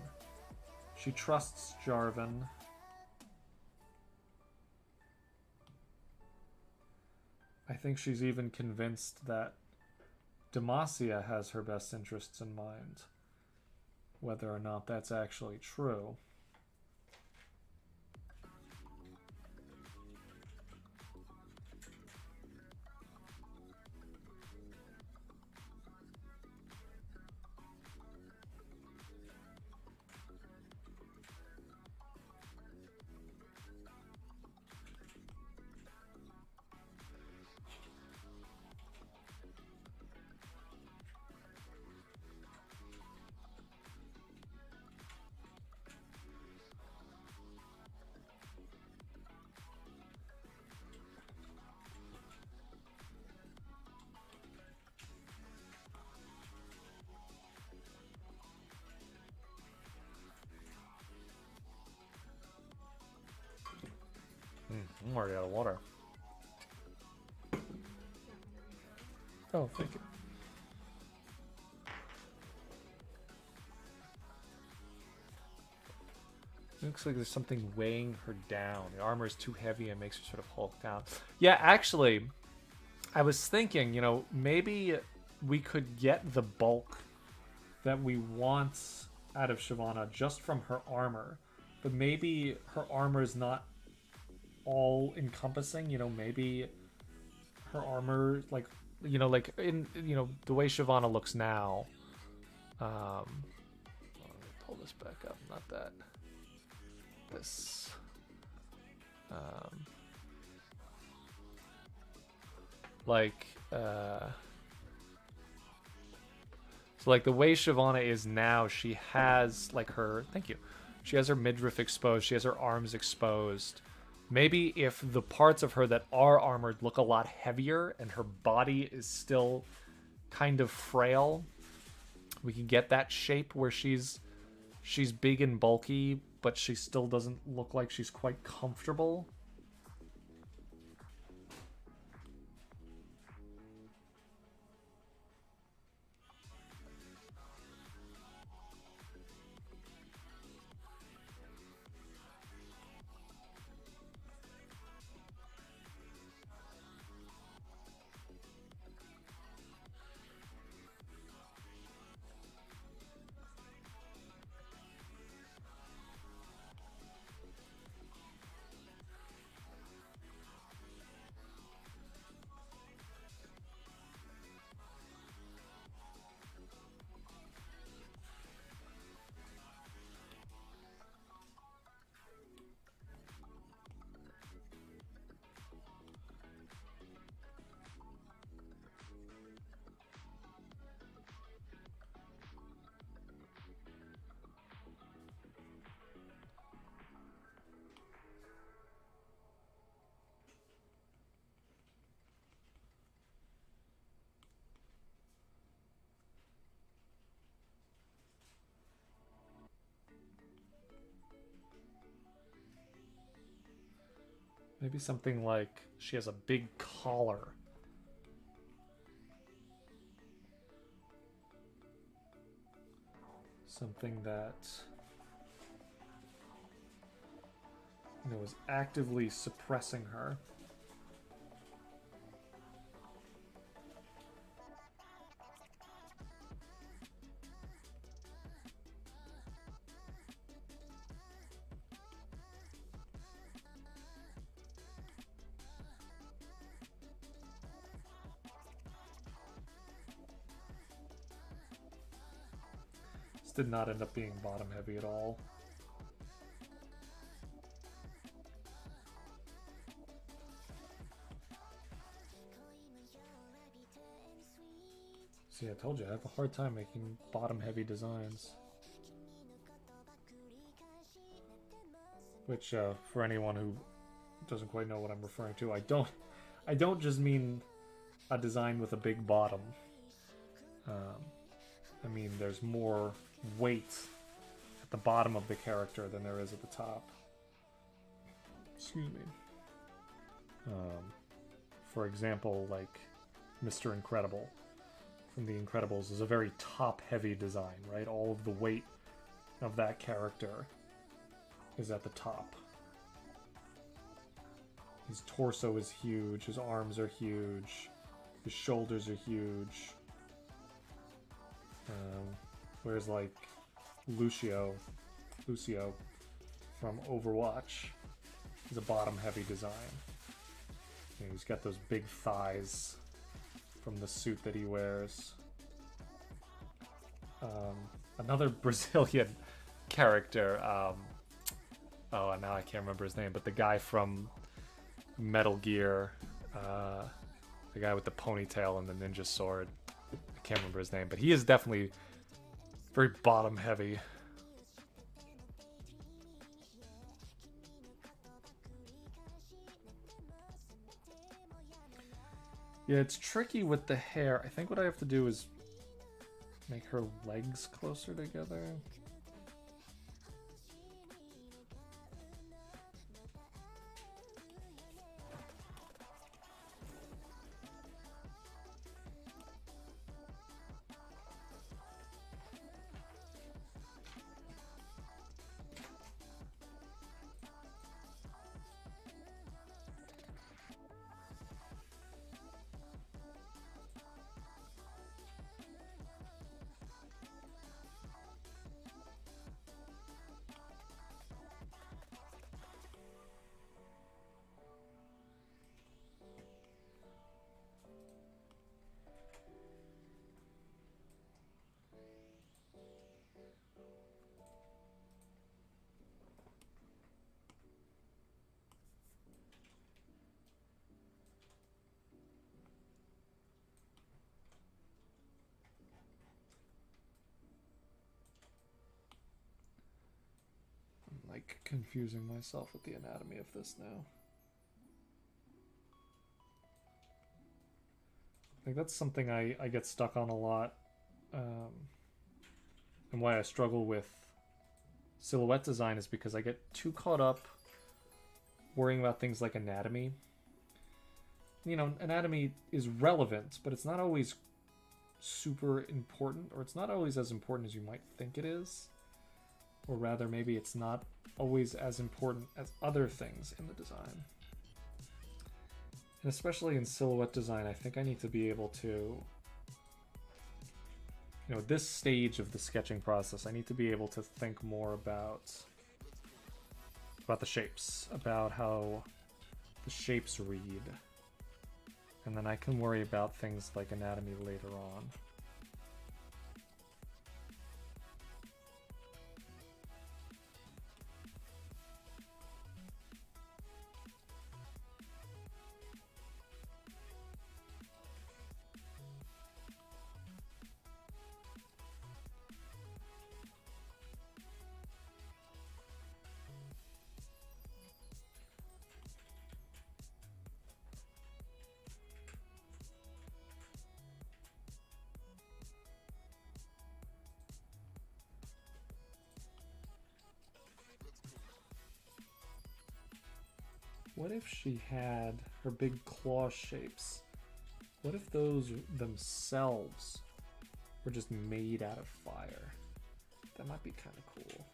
S1: She trusts Jarvan. I think she's even convinced that Demacia has her best interests in mind. Whether or not that's actually true. I'm already out of water. Oh, thank you. Looks like there's something weighing her down. The armor is too heavy and makes her sort of hulk down. Yeah, actually, I was thinking, you know, maybe we could get the bulk that we want out of Shyvana just from her armor. But maybe her armor is not all encompassing, you know, maybe her armor, like, you know, like in, you know, the way Shyvana looks now. Let me pull this back up, not that. This. Like, so like the way Shyvana is now, she has like her, thank you, she has her midriff exposed, she has her arms exposed. Maybe if the parts of her that are armored look a lot heavier and her body is still kind of frail, we can get that shape where she's big and bulky, but she still doesn't look like she's quite comfortable. Maybe something like she has a big collar. Something that, you know, is actively suppressing her. Did not end up being bottom heavy at all. See, I told you I have a hard time making bottom heavy designs. Which, for anyone who doesn't quite know what I'm referring to, I don't just mean a design with a big bottom. I mean, there's more weight at the bottom of the character than there is at the top. Excuse me. For example, like Mr. Incredible from The Incredibles is a very top-heavy design, right? All of the weight of that character is at the top. His torso is huge, his arms are huge, his shoulders are huge. Whereas like Lucio from Overwatch is a bottom heavy design. You know, he's got those big thighs from the suit that he wears. Another Brazilian character, oh, now I can't remember his name, but the guy from Metal Gear, the guy with the ponytail and the ninja sword. I can't remember his name, but he is definitely very bottom heavy. Yeah, it's tricky with the hair. I think what I have to do is make her legs closer together. like confusing myself with the anatomy of this now. I think that's something I get stuck on a lot, and why I struggle with silhouette design is because I get too caught up worrying about things like anatomy. You know, anatomy is relevant, but it's not always super important, or it's not always as important as you might think it is. Or rather, maybe it's not always as important as other things in the design. And especially in silhouette design, I think I need to be able to, you know, this stage of the sketching process, I need to be able to think more about the shapes, about how the shapes read. And then I can worry about things like anatomy later on. What if she had her big claw shapes? What if those themselves were just made out of fire? That might be kind of cool.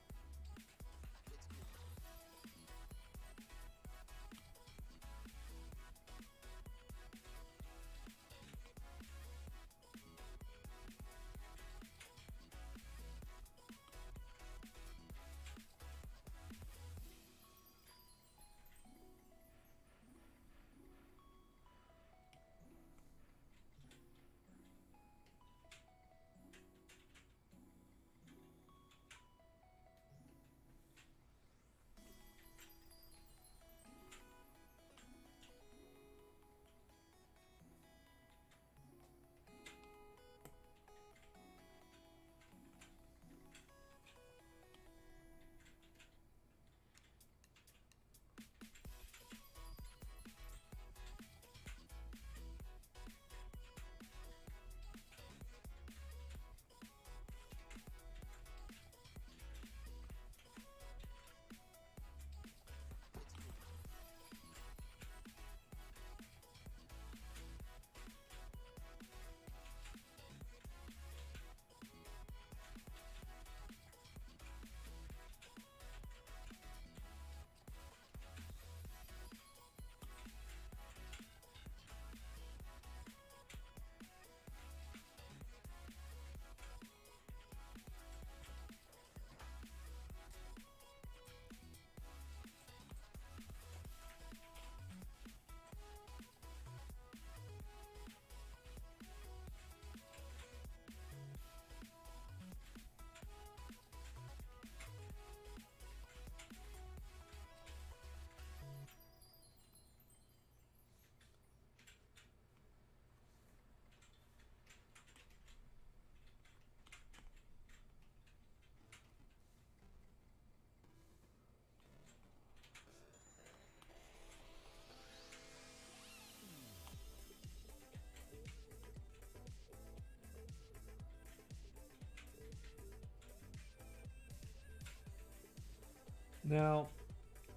S1: Now,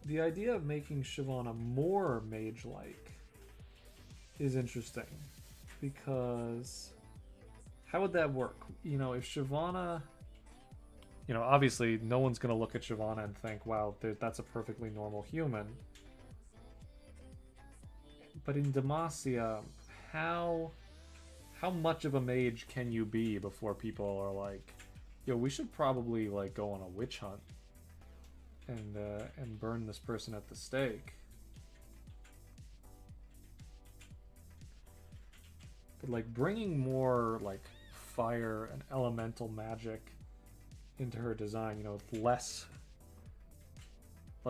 S1: the idea of making Shyvana more mage-like is interesting, because how would that work? You know, if Shyvana, you know, obviously no one's going to look at Shyvana and think, wow, that's a perfectly normal human. But in Demacia, how much of a mage can you be before people are like, yo, we should probably like go on a witch hunt and burn this person at the stake? But like bringing more like fire and elemental magic into her design, you know, with less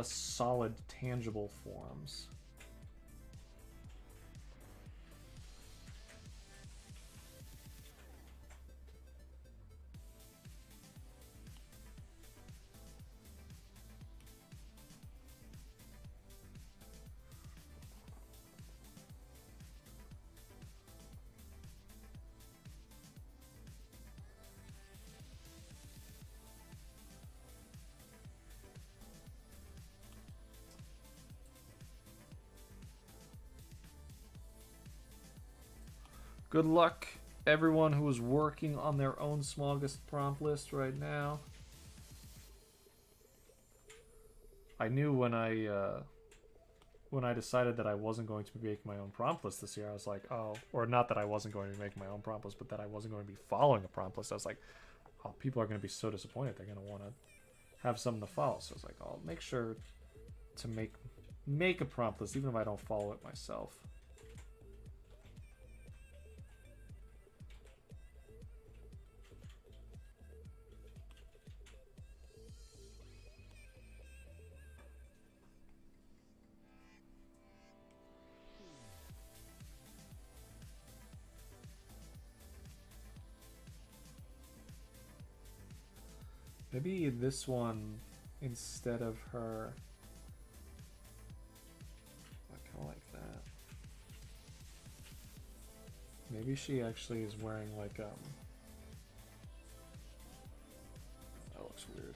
S1: solid, tangible forms. Good luck, everyone who is working on their own Smaugust prompt list right now. I knew when I decided that I wasn't going to be making my own prompt list this year, I was like, oh, or not that I wasn't going to be making my own prompt list, but that I wasn't going to be following a prompt list. I was like, oh, people are going to be so disappointed. They're going to want to have something to follow. So I was like, I'll make sure to make a prompt list, even if I don't follow it myself. Maybe this one instead of her. I kind of like that. Maybe she actually is wearing like that looks weird.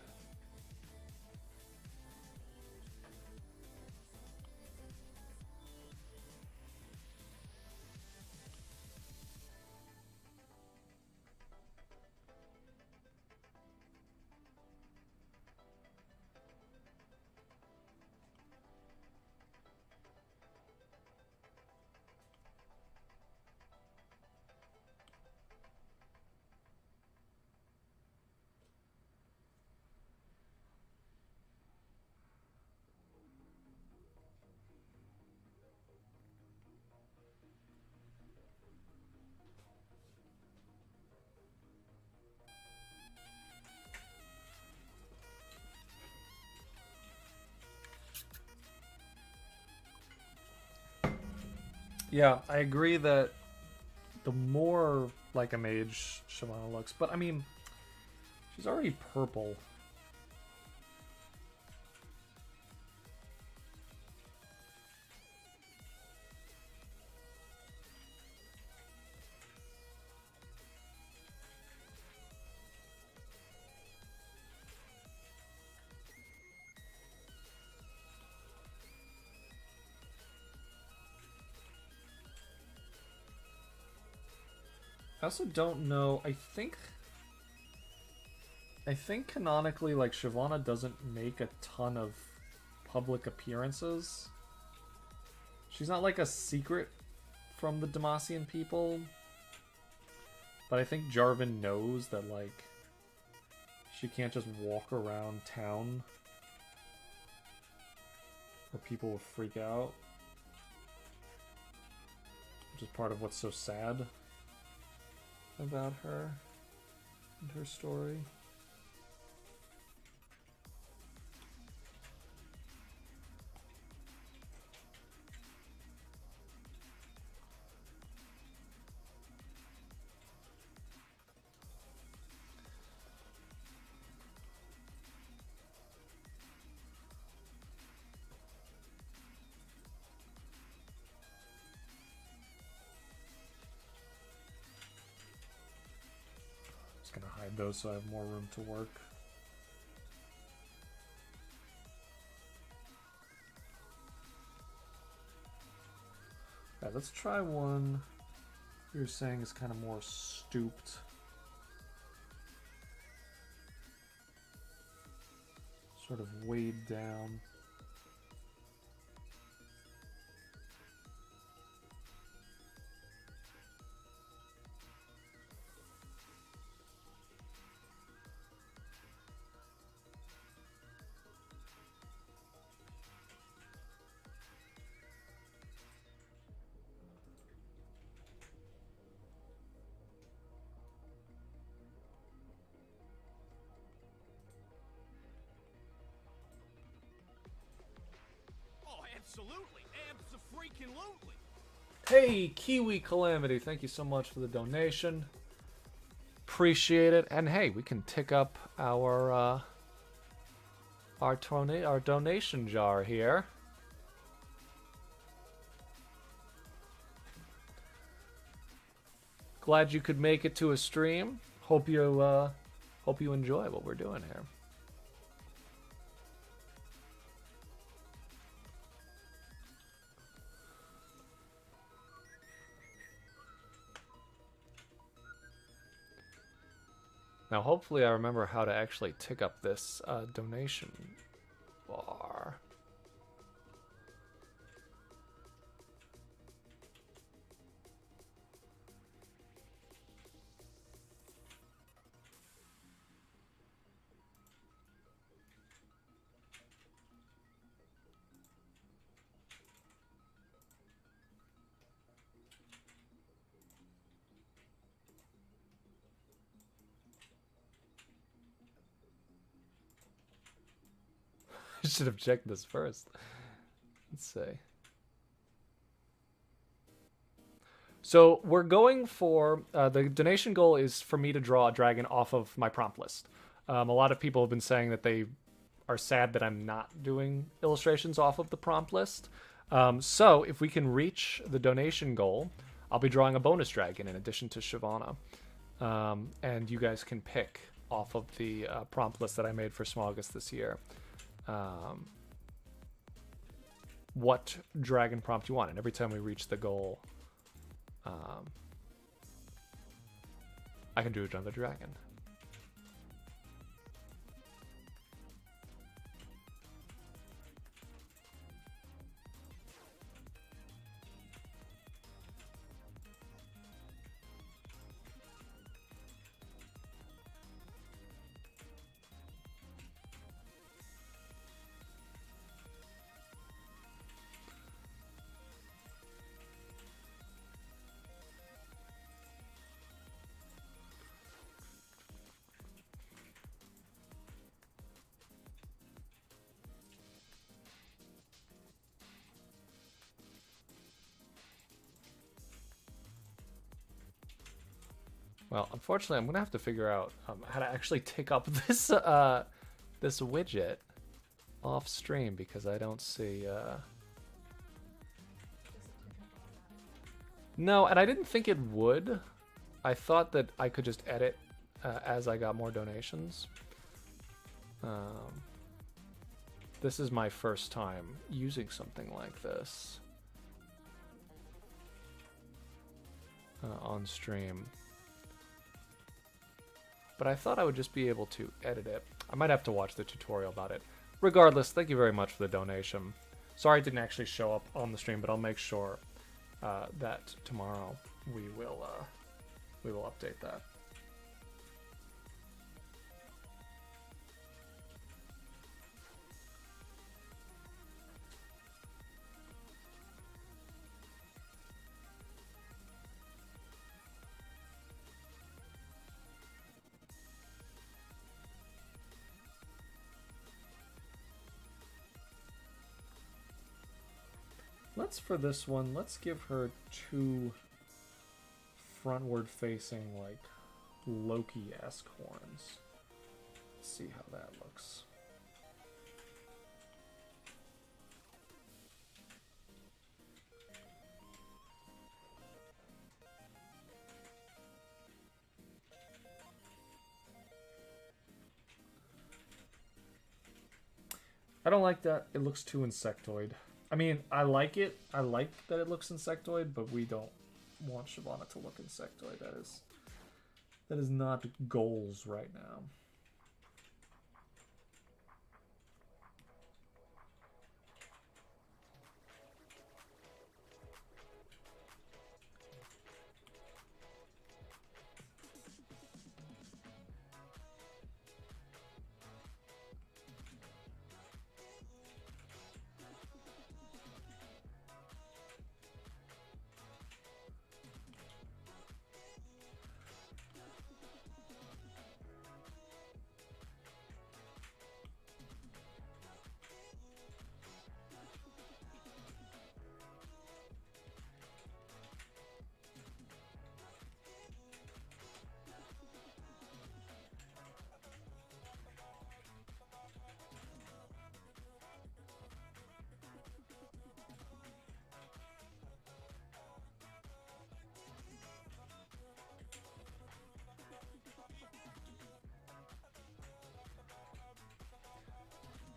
S1: Yeah, I agree that the more like a mage Shyvana looks, but I mean, she's already purple. I also don't know. I think canonically, like, Shyvana doesn't make a ton of public appearances. She's not like a secret from the Demacian people. But I think Jarvan knows that, like, she can't just walk around town or people will freak out. Which is part of what's so sad about her and her story. Just gonna hide those so I have more room to work. Alright, let's try one you're saying is kind of more stooped. Sort of weighed down.
S2: Absolutely, abso-freaking-lutely.
S1: Hey, Kiwi Calamity, thank you so much for the donation. Appreciate it. And hey, we can tick up our donation jar here. Glad you could make it to a stream. Hope you enjoy what we're doing here. Now, hopefully I remember how to actually tick up this donation bar. I should have checked this first. Let's see. So we're going for the donation goal is for me to draw a dragon off of my prompt list. A lot of people have been saying that they are sad that I'm not doing illustrations off of the prompt list. So if we can reach the donation goal, I'll be drawing a bonus dragon in addition to Shyvana. And you guys can pick off of the prompt list that I made for Smaugust this year. What dragon prompt you want, and every time we reach the goal, I can do another dragon. Well, unfortunately, I'm gonna have to figure out how to actually tick up this this widget off stream because I don't see. No, and I didn't think it would. I thought that I could just edit as I got more donations. This is my first time using something like this on stream. But I thought I would just be able to edit it. I might have to watch the tutorial about it. Regardless, thank you very much for the donation. Sorry it didn't actually show up on the stream, but I'll make sure that tomorrow we will update that. For this one, let's give her 2 frontward facing, like, Loki-esque horns. Let's see how that looks. I don't like that. It looks too insectoid. I mean, I like it. I like that it looks insectoid, but we don't want Shyvana to look insectoid. That is not goals right now.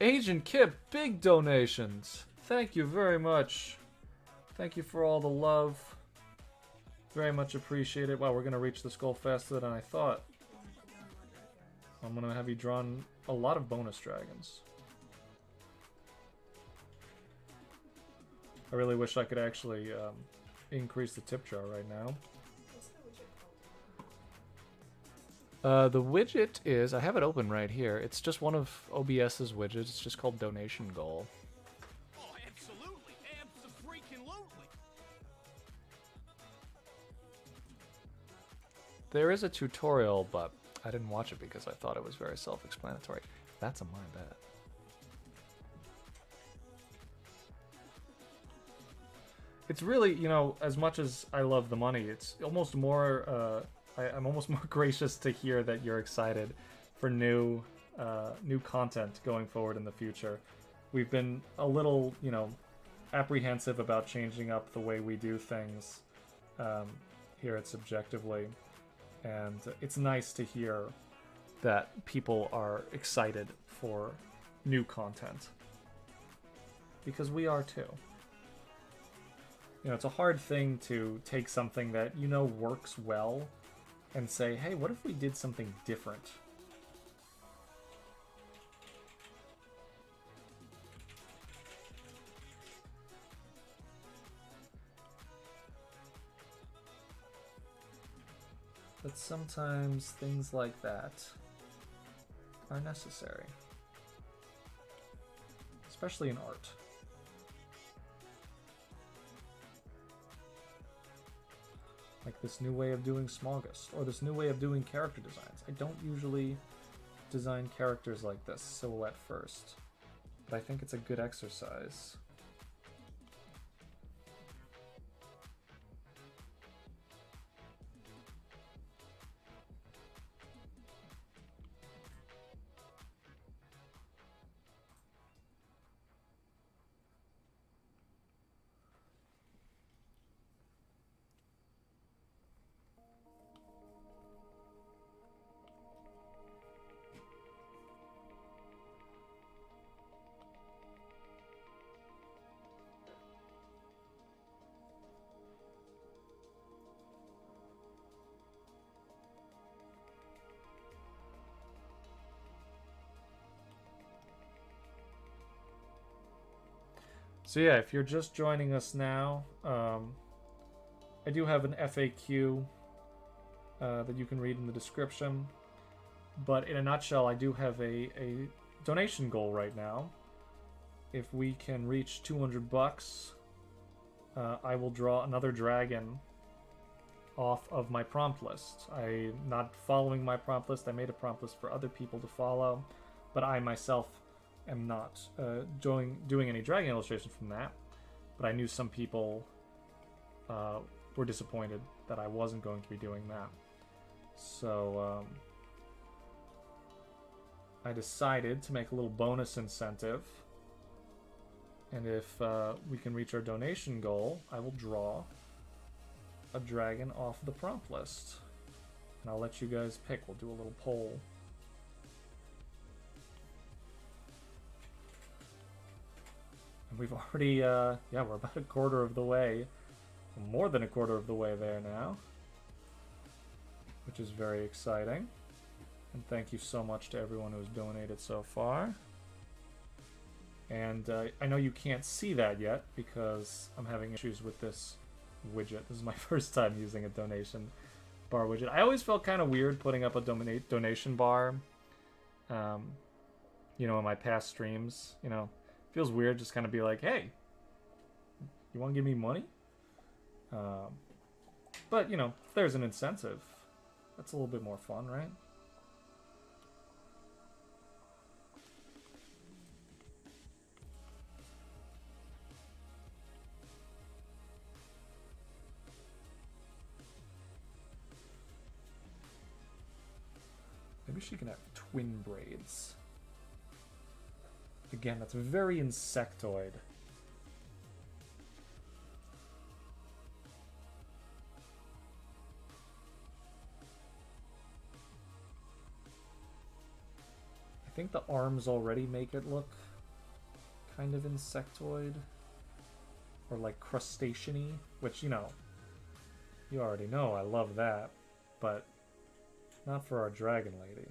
S1: Agent Kip, big donations. Thank you very much. Thank you for all the love. Very much appreciated. Wow, we're going to reach this goal faster than I thought. I'm gonna have you drawn a lot of bonus dragons. I really wish I could actually increase the tip jar right now. The widget is, I have it open right here. It's just one of OBS's widgets. It's just called Donation Goal.
S2: Oh, absolutely. Abso-freaking-lutely.
S1: There is a tutorial, but I didn't watch it because I thought it was very self-explanatory. That's a my bad. It's really, you know, as much as I love the money, it's almost more, I'm almost more gracious to hear that you're excited for new content going forward in the future. We've been a little, you know, apprehensive about changing up the way we do things here at Subjectively, and it's nice to hear that people are excited for new content, because we are too. You know, it's a hard thing to take something that you know works well and say, hey, what if we did something different? But sometimes things like that are necessary, especially in art. Like this new way of doing Smaugust, or this new way of doing character designs. I don't usually design characters like this, silhouette first, but I think it's a good exercise. So yeah, if you're just joining us now, I do have an FAQ that you can read in the description. But in a nutshell, I do have a donation goal right now. If we can reach 200 bucks, I will draw another dragon off of my prompt list. I'm not following my prompt list. I made a prompt list for other people to follow, but I myself am not doing any dragon illustrations from that. But I knew some people were disappointed that I wasn't going to be doing that. So I decided to make a little bonus incentive. And if we can reach our donation goal, I will draw a dragon off the prompt list. And I'll let you guys pick. We'll do a little poll. And we've already, yeah, we're about a quarter of the way. More than a quarter of the way there now. Which is very exciting. And thank you so much to everyone who's donated so far. And I know you can't see that yet because I'm having issues with this widget. This is my first time using a donation bar widget. I always felt kind of weird putting up a donation bar, you know, in my past streams. You know, it feels weird just kind of be like, hey, you want to give me money? But, you know, if there's an incentive, that's a little bit more fun, right? Maybe she can have twin braids. Again, that's very insectoid. I think the arms already make it look kind of insectoid. Or like crustacean-y, which, you know, you already know I love that, but not for our dragon lady.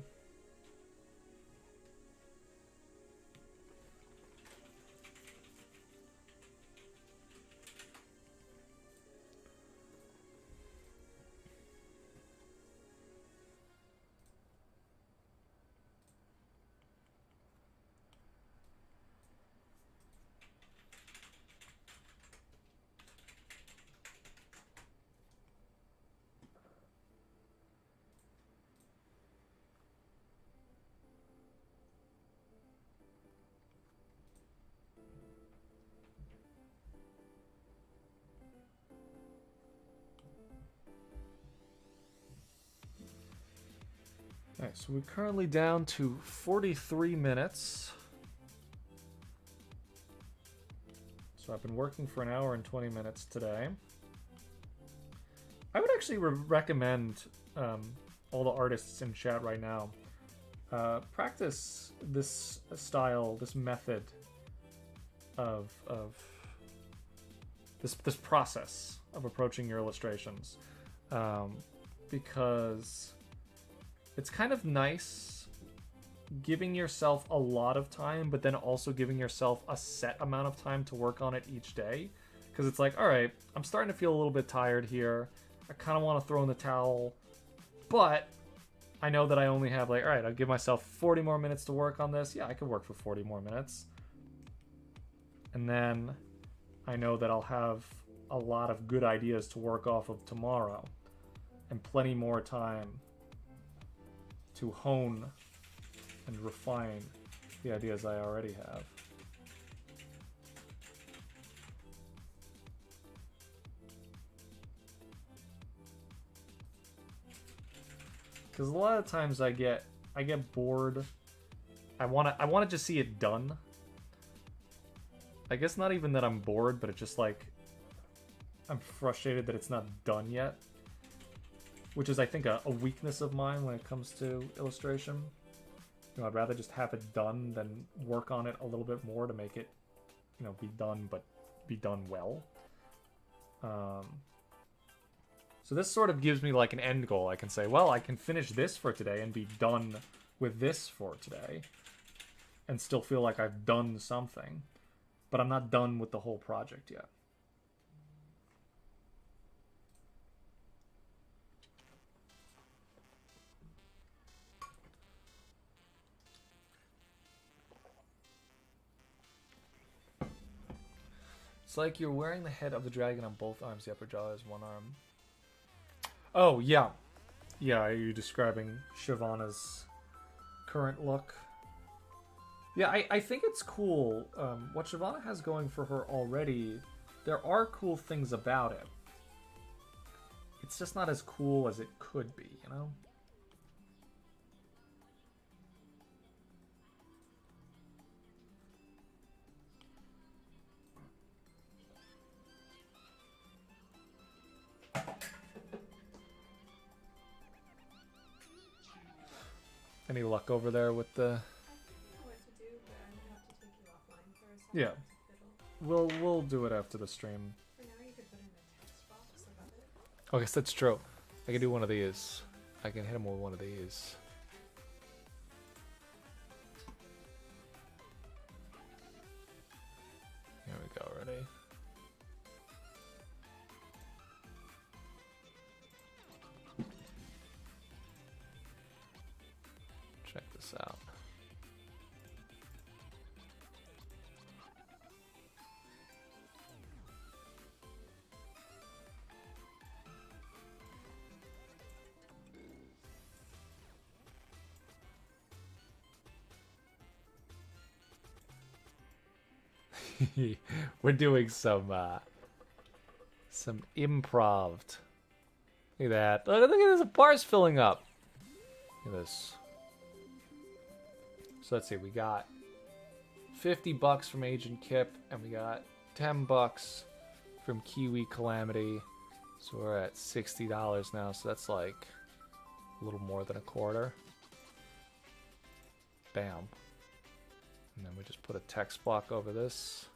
S1: Alright, so we're currently down to 43 minutes. So I've been working for an hour and 20 minutes today. I would actually recommend all the artists in chat right now practice this style, this method of this process of approaching your illustrations, because it's kind of nice giving yourself a lot of time, but then also giving yourself a set amount of time to work on it each day. Because it's like, all right, I'm starting to feel a little bit tired here. I kind of want to throw in the towel, but I know that I only have like, all right, I'll give myself 40 more minutes to work on this. Yeah, I can work for 40 more minutes. And then I know that I'll have a lot of good ideas to work off of tomorrow and plenty more time to hone and refine the ideas I already have. Because a lot of times I get bored. I want to just see it done. I guess not even that I'm bored, but it's just like I'm frustrated that it's not done yet. Which is, I think, a weakness of mine when it comes to illustration. You know, I'd rather just have it done than work on it a little bit more to make it, you know, be done, but be done well. So this sort of gives me like an end goal. I can say, well, I can finish this for today and be done with this for today and still feel like I've done something, but I'm not done with the whole project yet. It's like you're wearing the head of the dragon on both arms. The upper jaw is one arm. Oh, yeah. Yeah, are you describing Shyvana's current look? Yeah, I think it's cool. What Shyvana has going for her already, there are cool things about it. It's just not as cool as it could be, you know? Any luck over there with the...
S3: I know what to do, but I'm gonna have to take you offline for a second.
S1: Yeah. We'll do it after the stream.
S3: For now, you could put in a text box above it.
S1: I guess that's true. I can do one of these. I can hit him with one of these. Here we go, ready? Check this out. We're doing some improv. Look at that. Look at this, the bar's filling up. Look at this. So let's see, we got 50 bucks from Agent Kip, and we got 10 bucks from Kiwi Calamity. So we're at $60 now, so that's like a little more than a quarter. Bam. And then we just put a text block over this.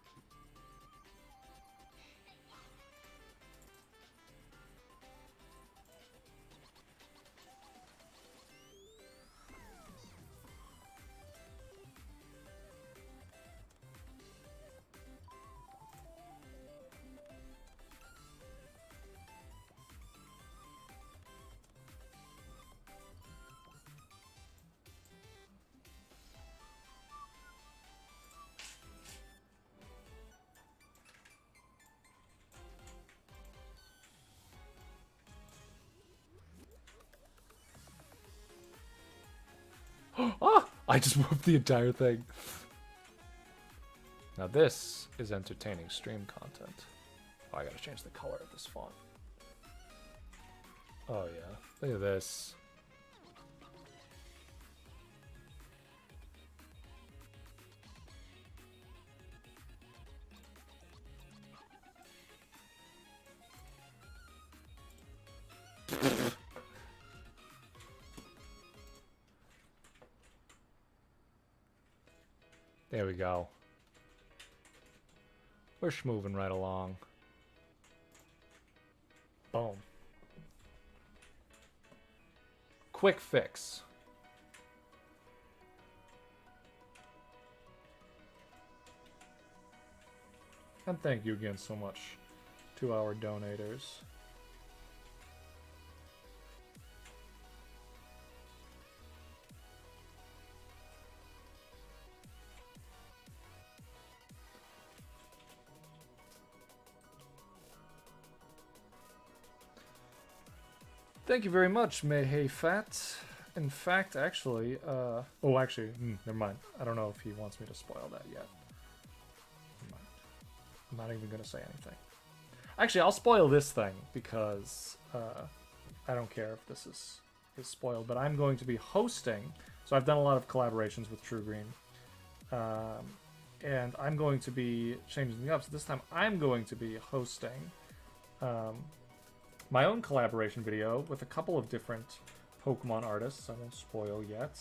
S1: Ah! I just moved the entire thing. Now this is entertaining stream content. Oh, I gotta change the color of this font. Oh yeah, look at this. There we go. We're moving right along. Boom. Quick fix. And thank you again so much to our donators. Thank you very much, Mayhay Fat. In fact, actually, never mind. I don't know if he wants me to spoil that yet. I'm not even gonna say anything. Actually, I'll spoil this thing because I don't care if this is spoiled, but I'm going to be hosting. So I've done a lot of collaborations with True Green, and I'm going to be changing things up. So this time, I'm going to be hosting my own collaboration video with a couple of different Pokemon artists. I won't spoil yet,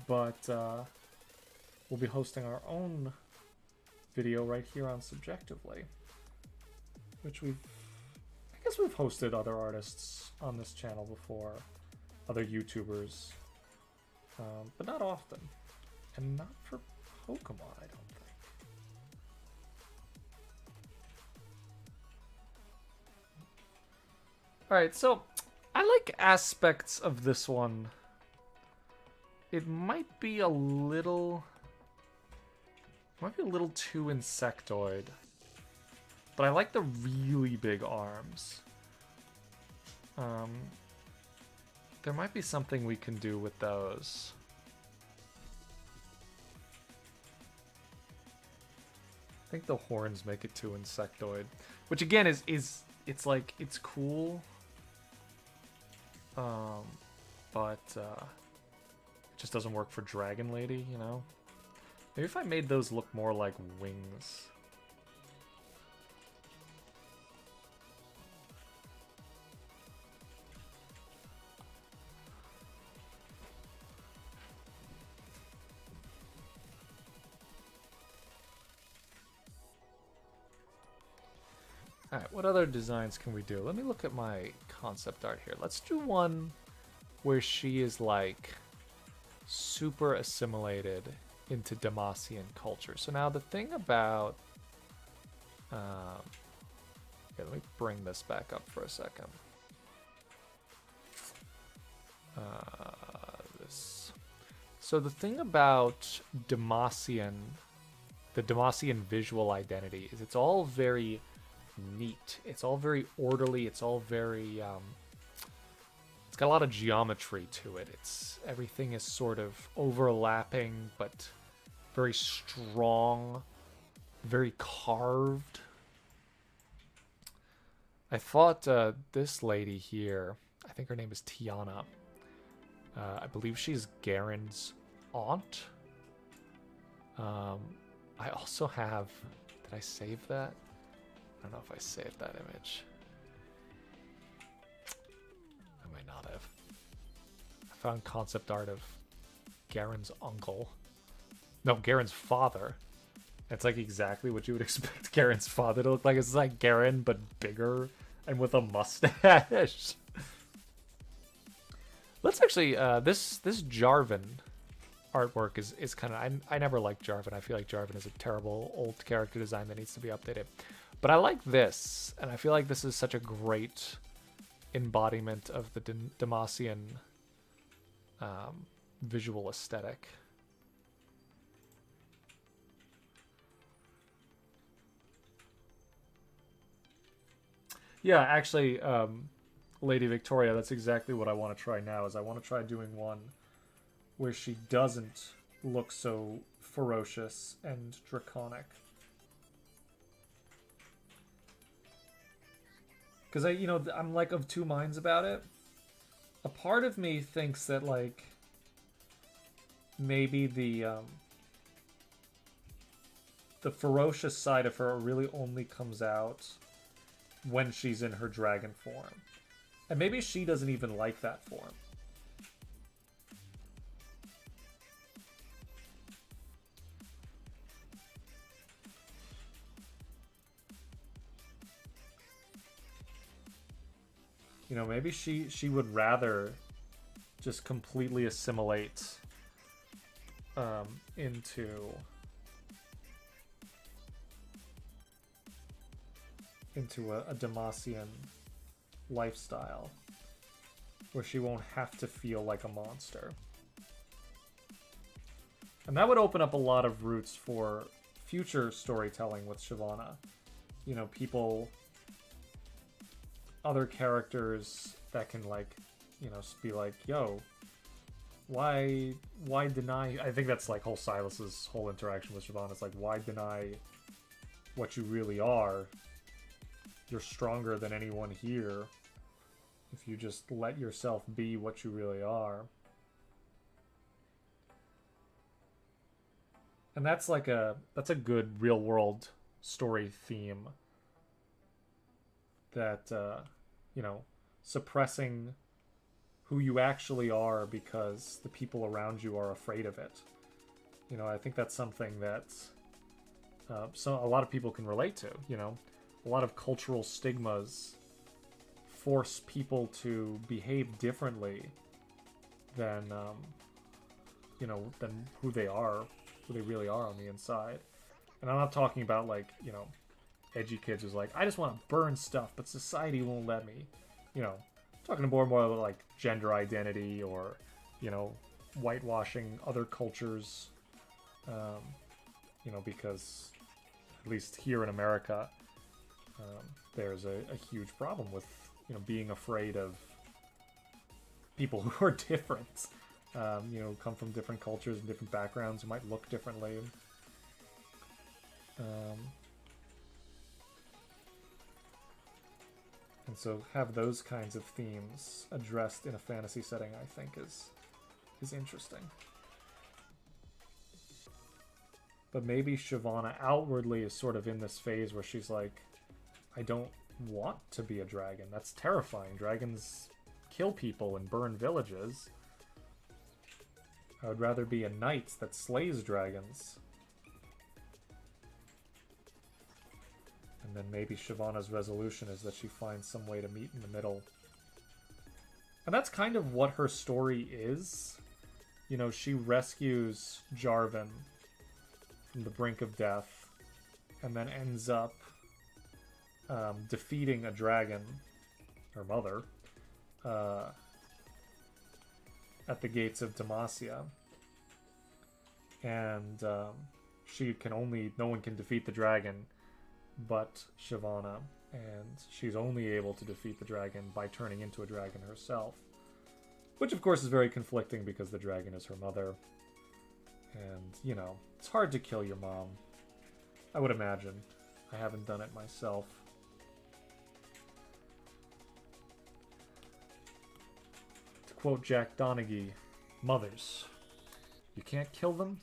S1: but we'll be hosting our own video right here on Subjectively, which I guess we've hosted other artists on this channel before, other YouTubers, but not often, and not for Pokemon, I don't think. Alright, so I like aspects of this one. It might be a little too insectoid, but I like the really big arms. There might be something we can do with those. I think the horns make it too insectoid, which again is it's like, it's cool, but it just doesn't work for Dragon Lady, you know? Maybe if I made those look more like wings. Alright, what other designs can we do? Let me look at my concept art here. Let's do one where she is like super assimilated into Demacian culture. So now the thing about let me bring this back up for a second. So the thing about Demacian, the Demacian visual identity, is it's all very neat. It's all very orderly. It's all very it's got a lot of geometry to it. Everything is sort of overlapping, but very strong, very carved. I thought this lady here, I think her name is Tiana. I believe she's Garen's aunt. I also have, did I save that? I don't know if I saved that image. I might not have. I found concept art of Garen's uncle. No, Garen's father. It's like exactly what you would expect Garen's father to look like. It's like Garen, but bigger and with a mustache. Let's actually, this Jarvan artwork is kind of, I never liked Jarvan. I feel like Jarvan is a terrible old character design that needs to be updated. But I like this, and I feel like this is such a great embodiment of the Demacian visual aesthetic. Yeah, actually, Lady Victoria, that's exactly what I want to try now, is I want to try doing one where she doesn't look so ferocious and draconic. Because I'm like of two minds about it. A part of me thinks that like maybe the ferocious side of her really only comes out when she's in her dragon form. And maybe she doesn't even like that form. You know, maybe she would rather just completely assimilate into a Demacian lifestyle where she won't have to feel like a monster. And that would open up a lot of routes for future storytelling with Shyvana. You know, people, other characters that can, like, you know, be like, yo, why deny... I think that's, like, whole Silas's whole interaction with Shyvana. It's like, why deny what you really are? You're stronger than anyone here if you just let yourself be what you really are. And that's like that's a good real world story theme that you know, suppressing who you actually are because the people around you are afraid of it. You know, I think that's something that so a lot of people can relate to. You know, a lot of cultural stigmas force people to behave differently than you know, than who they are, who they really are on the inside. And I'm not talking about, like, you know, edgy kids who's like, I just want to burn stuff, but society won't let me. You know, I'm talking more and more about, like, gender identity or, you know, whitewashing other cultures. You know, because at least here in America, there's a huge problem with, you know, being afraid of people who are different. You know, come from different cultures and different backgrounds, who might look differently. And so have those kinds of themes addressed in a fantasy setting, I think, is interesting. But maybe Shyvana outwardly is sort of in this phase where she's like, I don't want to be a dragon. That's terrifying. Dragons kill people and burn villages. I would rather be a knight that slays dragons. And then maybe Shyvana's resolution is that she finds some way to meet in the middle. And that's kind of what her story is. You know, she rescues Jarvan from the brink of death, and then ends up defeating a dragon, her mother, at the gates of Demacia. And no one can defeat the dragon but Shyvana, and she's only able to defeat the dragon by turning into a dragon herself. Which, of course, is very conflicting because the dragon is her mother. And, you know, it's hard to kill your mom, I would imagine. I haven't done it myself. To quote Jack Donaghy, mothers, you can't kill them,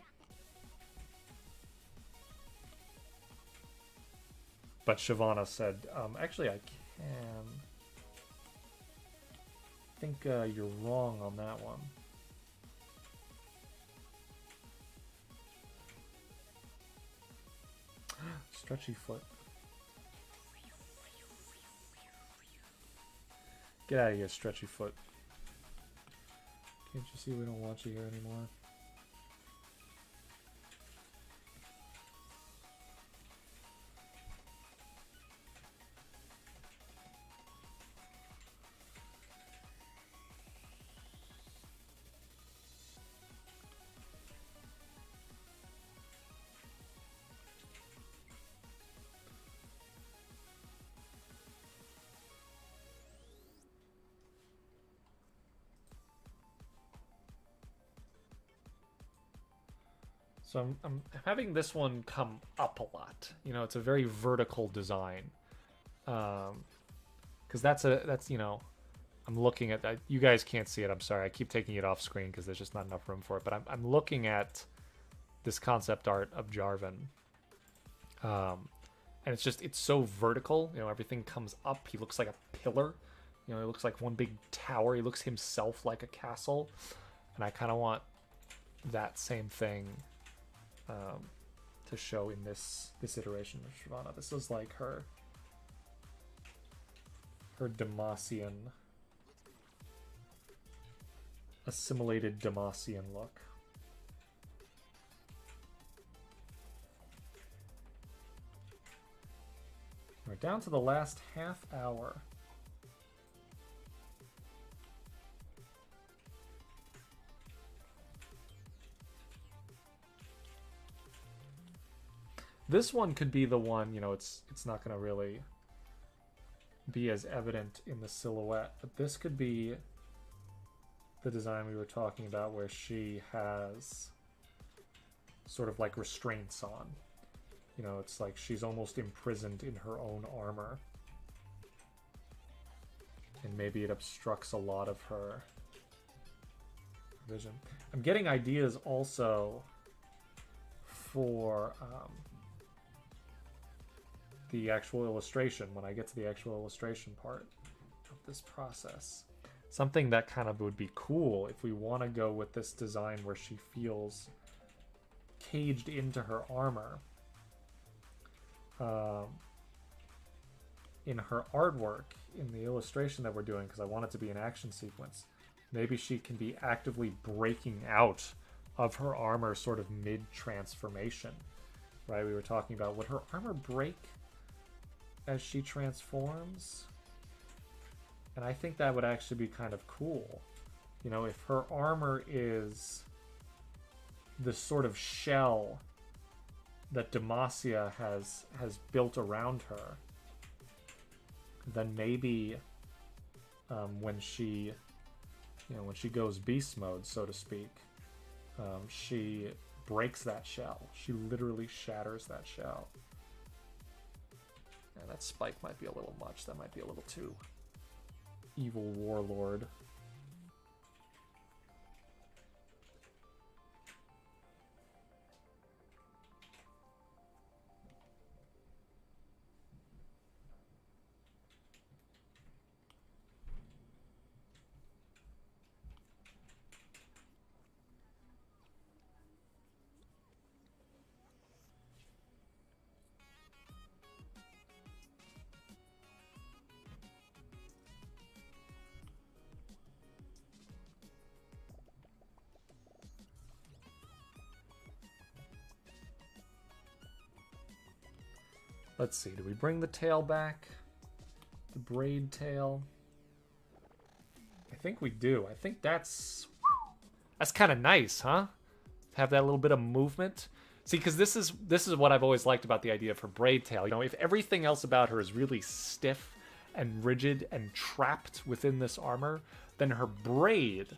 S1: but Shyvana said, actually I can. I think you're wrong on that one. Stretchy foot. Get out of here, stretchy foot. Can't you see we don't want you here anymore? So I'm having this one come up a lot. You know, it's a very vertical design. Because that's you know, I'm looking at, you guys can't see it, I'm sorry. I keep taking it off screen because there's just not enough room for it. But I'm looking at this concept art of Jarvan. And it's so vertical. You know, everything comes up. He looks like a pillar. You know, he looks like one big tower. He looks himself like a castle. And I kind of want that same thing to show in this iteration of Shyvana. This is like her Demacian assimilated Demacian look. We're down to the last half hour. This one could be the one, you know, it's not going to really be as evident in the silhouette, but this could be the design we were talking about where she has sort of like restraints on. You know, it's like she's almost imprisoned in her own armor. And maybe it obstructs a lot of her vision. I'm getting ideas also for the actual illustration when I get to the actual illustration part of this process. Something that kind of would be cool if we want to go with this design where she feels caged into her armor. In her artwork, in the illustration that we're doing, because I want it to be an action sequence, maybe she can be actively breaking out of her armor sort of mid-transformation, right? We were talking about, would her armor break as she transforms? And I think that would actually be kind of cool. You know, if her armor is this sort of shell that Demacia has built around her, then maybe when she goes beast mode, so to speak, she breaks that shell. She literally shatters that shell. And that spike might be a little much. That might be a little too evil warlord. Let's see, do we bring the tail back? The braid tail? I think we do. I think that's kind of nice, huh? Have that little bit of movement. See, because this is what I've always liked about the idea of her braid tail. You know, if everything else about her is really stiff and rigid and trapped within this armor, then her braid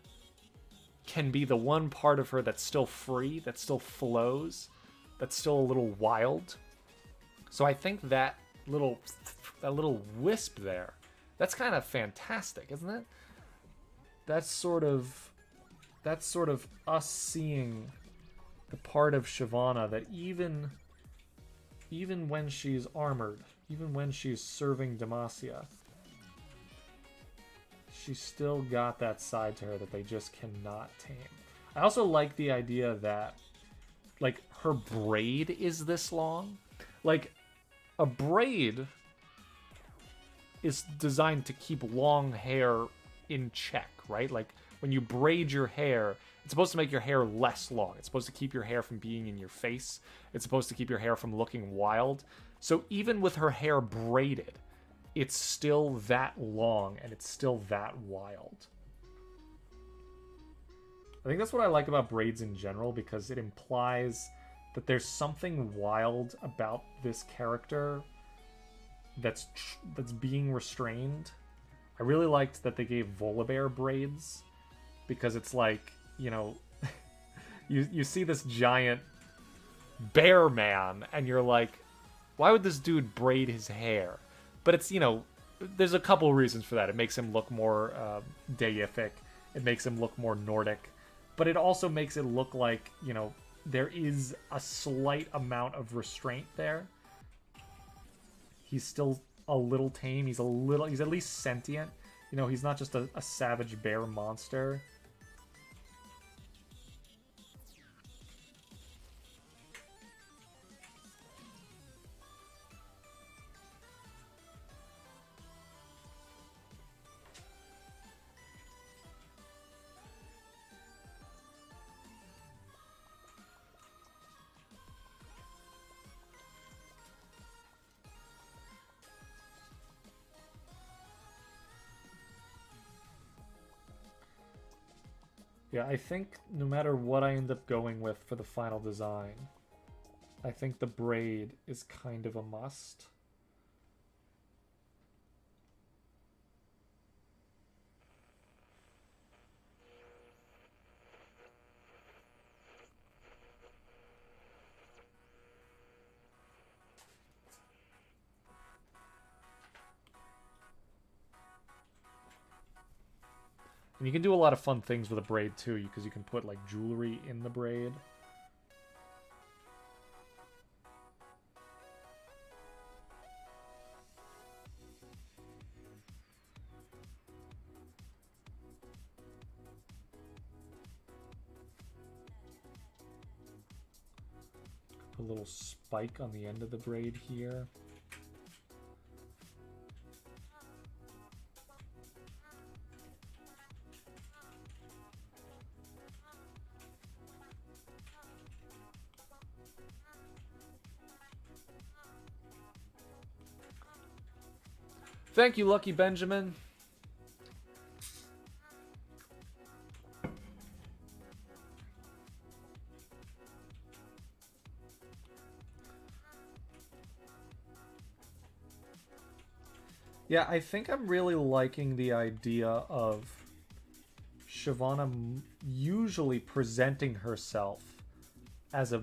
S1: can be the one part of her that's still free, that still flows, that's still a little wild. So I think that little wisp there, that's kind of fantastic, isn't it? That's sort of us seeing the part of Shyvana that even when she's armored, even when she's serving Demacia, she's still got that side to her that they just cannot tame. I also like the idea that, like, her braid is this long. Like, a braid is designed to keep long hair in check, right? Like, when you braid your hair, it's supposed to make your hair less long. It's supposed to keep your hair from being in your face. It's supposed to keep your hair from looking wild. So even with her hair braided, it's still that long and it's still that wild. I think that's what I like about braids in general, because it implies that there's something wild about this character that's being restrained. I really liked that they gave Volibear braids, because it's like, you know, you see this giant bear man and you're like, why would this dude braid his hair? But it's, you know, there's a couple reasons for that. It makes him look more deific. It makes him look more Nordic. But it also makes it look like, you know, there is a slight amount of restraint there. He's still a little tame. He's at least sentient. You know, he's not just a savage bear monster. Yeah, I think no matter what I end up going with for the final design, I think the braid is kind of a must. And you can do a lot of fun things with a braid too, because you can put like jewelry in the braid. Put a little spike on the end of the braid here. Thank you, Lucky Benjamin. Yeah, I think I'm really liking the idea of Shyvana usually presenting herself as a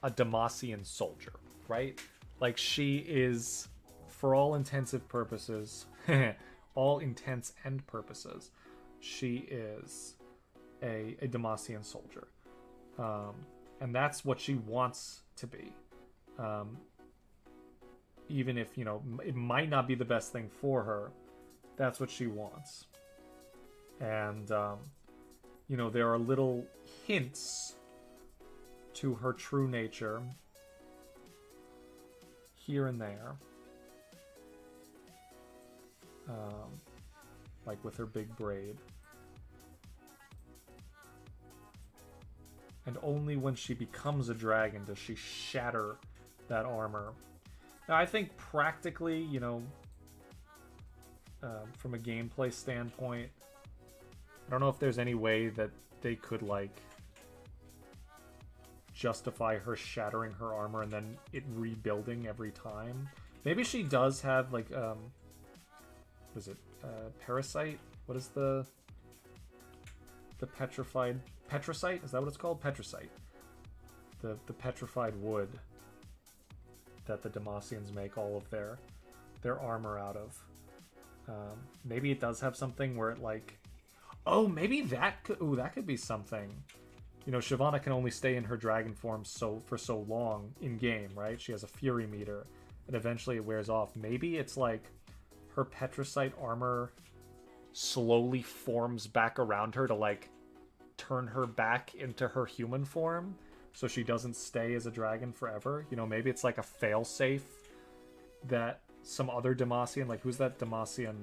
S1: Demacian soldier, right? Like she is, for all intensive purposes, all intents and purposes, she is a Demacian soldier. And that's what she wants to be. Even if, you know, it might not be the best thing for her, that's what she wants. And, you know, there are little hints to her true nature here and there. Like with her big braid. And only when she becomes a dragon does she shatter that armor. Now, I think practically, you know, from a gameplay standpoint, I don't know if there's any way that they could, like, justify her shattering her armor and then it rebuilding every time. Maybe she does have, like, what is it? Parasite? What is the petrified... Petricite? Is that what it's called? Petricite. The petrified wood that the Demacians make all of their armor out of. Maybe it does have something where it, like... Oh, maybe that could... Ooh, that could be something. You know, Shyvana can only stay in her dragon form for so long in-game, right? She has a fury meter, and eventually it wears off. Maybe it's like her petricite armor slowly forms back around her to, like, turn her back into her human form, so she doesn't stay as a dragon forever. You know, maybe it's like a failsafe that some other Demacian, like who's that Demacian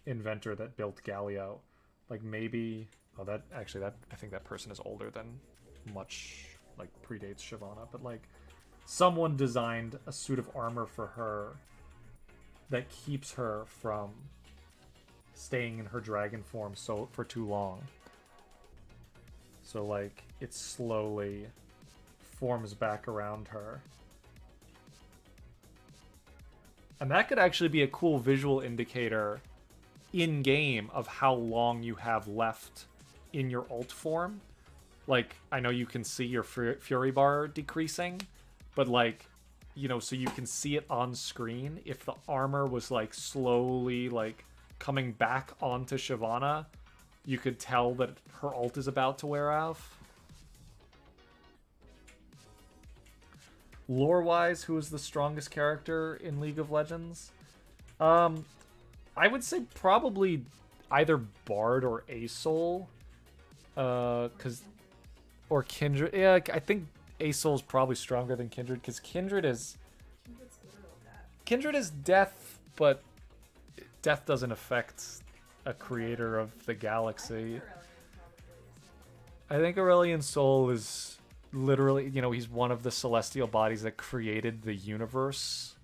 S1: inventor that built Galio? Like maybe, oh, that actually, that I think that person is older than much, like predates Shyvana, but like someone designed a suit of armor for her that keeps her from staying in her dragon form for too long. So like it slowly forms back around her. And that could actually be a cool visual indicator in game of how long you have left in your ult form. Like, I know you can see your fury bar decreasing, but like, you know, so you can see it on screen. If the armor was like slowly like coming back onto Shyvana, you could tell that her ult is about to wear off. Lore-wise, who is the strongest character in League of Legends? I would say probably either Bard or Aesol. Or Kindred. Yeah, I think Aesol is probably stronger than Kindred, because Kindred is death, but death doesn't affect a creator of the galaxy. I think Aurelian Sol is literally, you know, he's one of the celestial bodies that created the universe.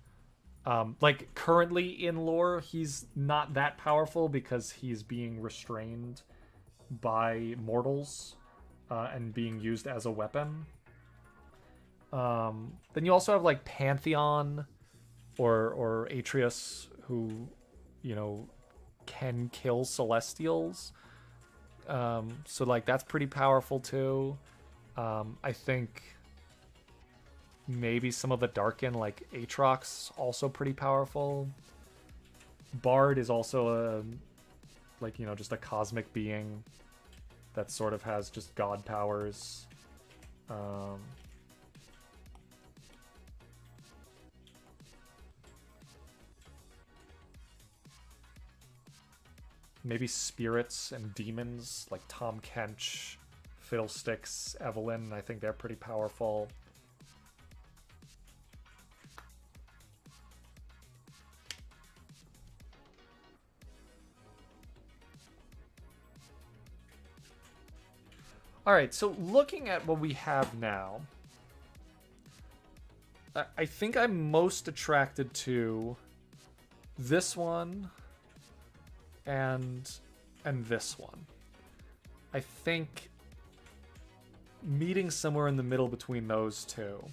S1: Like, currently in lore, he's not that powerful because he's being restrained by mortals and being used as a weapon. Then you also have like Pantheon or Atreus, who, you know, can kill Celestials. So like that's pretty powerful too. I think maybe some of the Darkin, like Aatrox, also pretty powerful. Bard is also a, like, you know, just a cosmic being that sort of has just god powers. Maybe spirits and demons like Tom Kench, Fiddlesticks, Evelyn. I think they're pretty powerful. All right, so looking at what we have now, I think I'm most attracted to this one and this one. I think meeting somewhere in the middle between those two,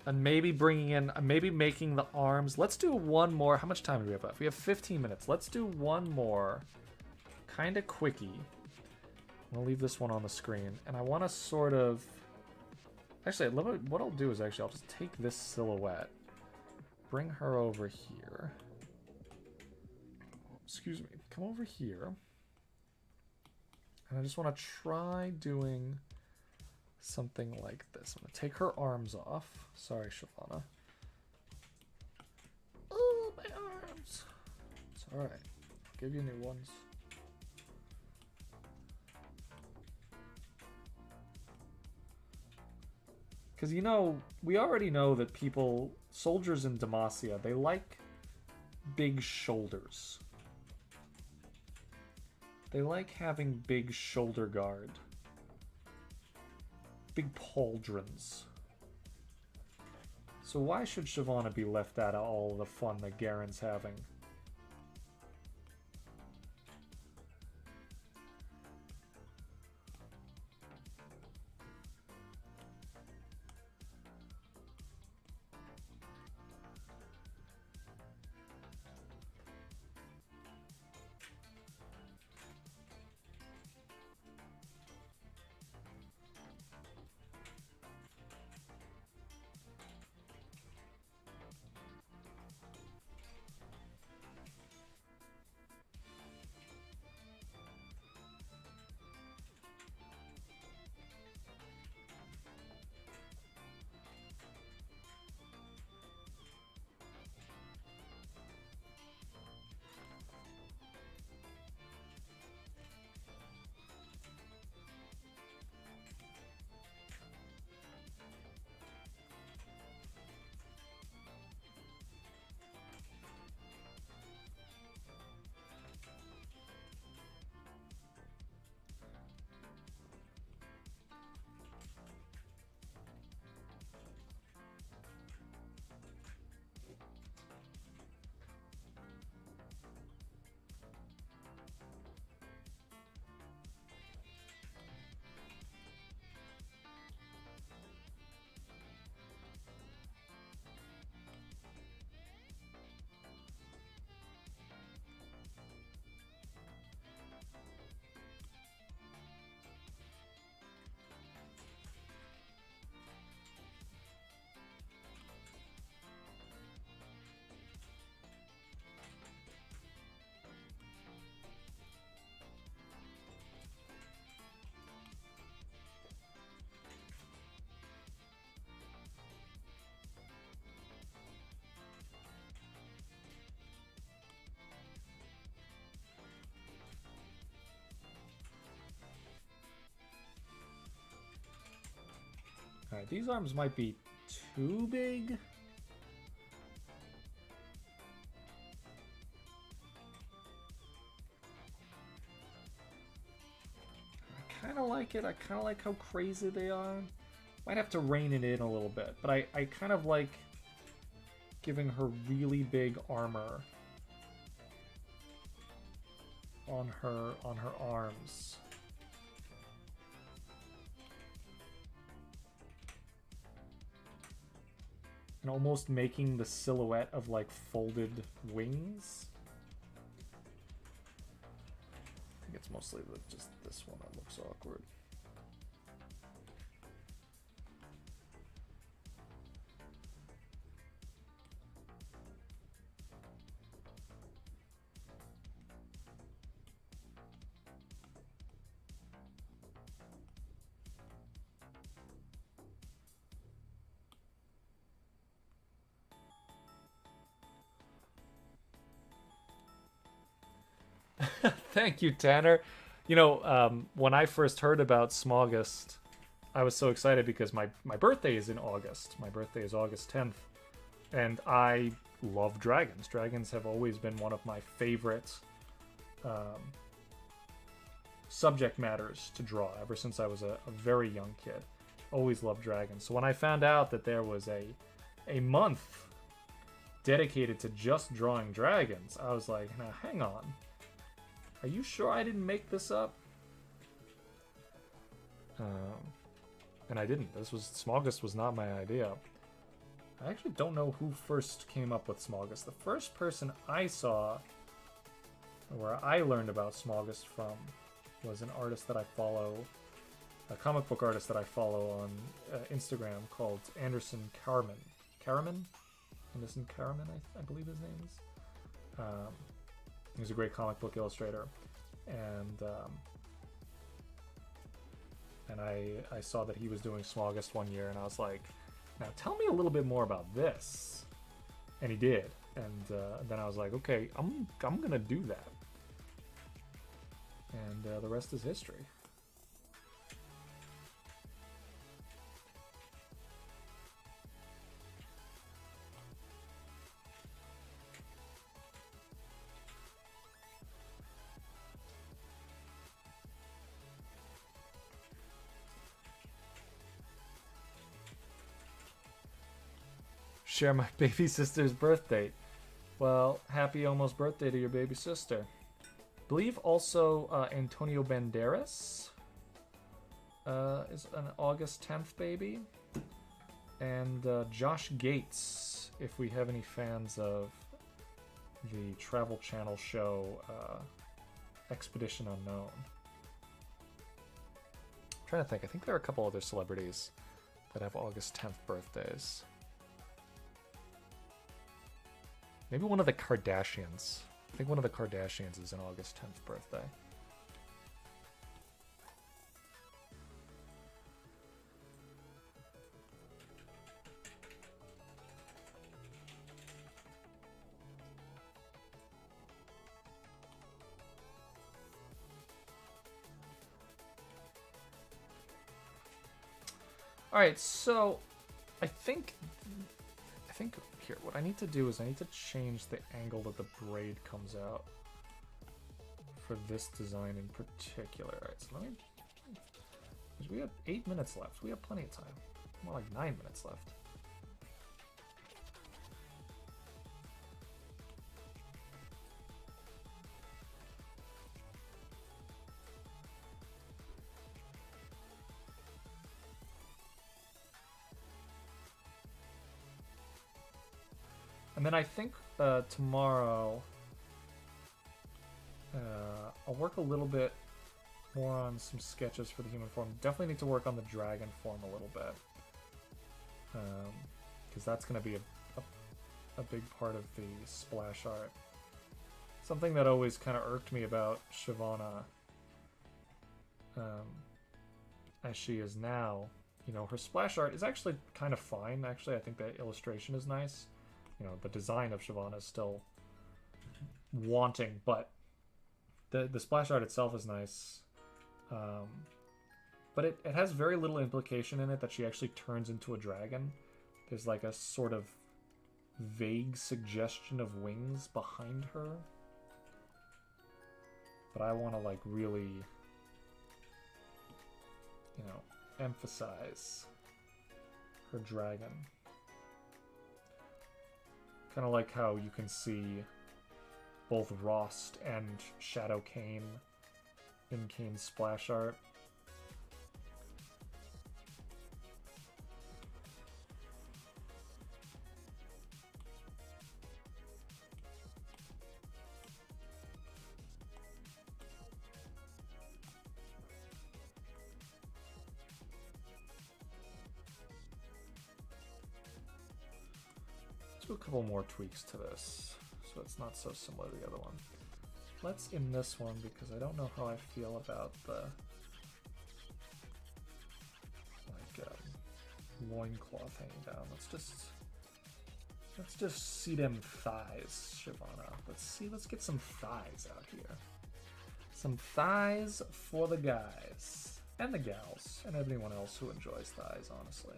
S1: and maybe bringing in, maybe making the arms. Let's do one more. How much time do we have left? We have 15 minutes. Let's do one more, kind of quickie. I'm gonna leave this one on the screen, and I want to sort of. Actually, what I'll do is actually I'll just take this silhouette, bring her over here. Excuse me, come over here. And I just want to try doing something like this. I'm going to take her arms off. Sorry, Shyvana. Oh, my arms. It's alright. I'll give you new ones. Because, you know, we already know that people, soldiers in Demacia, they like big shoulders. They like having big shoulder guard. Big pauldrons. So why should Shyvana be left out of all the fun that Garen's having? Alright, these arms might be too big. I kind of like it. I kind of like how crazy they are. Might have to rein it in a little bit, but I kind of like giving her really big armor. on her arms. And almost making the silhouette of like folded wings. I think it's mostly just this one that looks awkward. Thank you, Tanner. You know, when I first heard about Smaugust, I was so excited because my birthday is in August. My birthday is August 10th. And I love dragons. Dragons have always been one of my favorite subject matters to draw ever since I was a very young kid. Always loved dragons. So when I found out that there was a month dedicated to just drawing dragons, I was like, now hang on. Are you sure I didn't make this up? And I didn't. Smaugust was not my idea. I actually don't know who first came up with Smaugust. The first person I saw, where I learned about Smaugust from, was an artist that I follow, a comic book artist that I follow on Instagram called Anderson Karaman. Anderson Karaman, I believe his name is. He's a great comic book illustrator, and I saw that he was doing Smaugust one year, and I was like, now tell me a little bit more about this. And he did, and then I was like, okay, I'm gonna do that, and the rest is history. Share my baby sister's birth date. Well, happy almost birthday to your baby sister. Believe also Antonio Banderas is an August 10th baby. And Josh Gates, if we have any fans of the Travel Channel show Expedition Unknown. I'm trying to think. I think there are a couple other celebrities that have August 10th birthdays. Maybe one of the Kardashians. I think one of the Kardashians is an August 10th birthday. Alright, so I think here, what I need to do is I need to change the angle that the braid comes out for this design in particular. Alright, so let me... We have 8 minutes left. We have plenty of time. More like 9 minutes left. And then I think tomorrow I'll work a little bit more on some sketches for the human form. Definitely need to work on the dragon form a little bit. Because that's going to be a big part of the splash art. Something that always kind of irked me about Shyvana as she is now. You know, her splash art is actually kind of fine. Actually, I think the illustration is nice. You know, the design of Shyvana is still wanting, but the splash art itself is nice. But it has very little implication in it that she actually turns into a dragon. There's like a sort of vague suggestion of wings behind her. But I want to like really, you know, emphasize her dragon. Kind of like how you can see both Rost and Shadow Kane in Kane's splash art. Do a couple more tweaks to this so it's not so similar to the other one. Let's in this one because I don't know how I feel about the loincloth hanging down. Let's just see them thighs, Shyvana. Let's get some thighs out here. Some thighs for the guys and the gals and everyone else who enjoys thighs, honestly.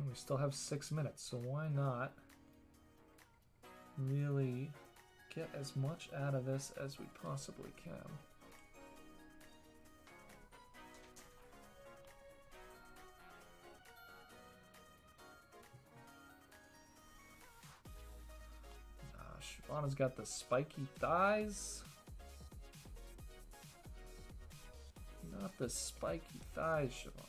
S1: We still have 6 minutes, so why not really get as much out of this as we possibly can. Shyvana's got the spiky thighs. Not the spiky thighs, Shyvana.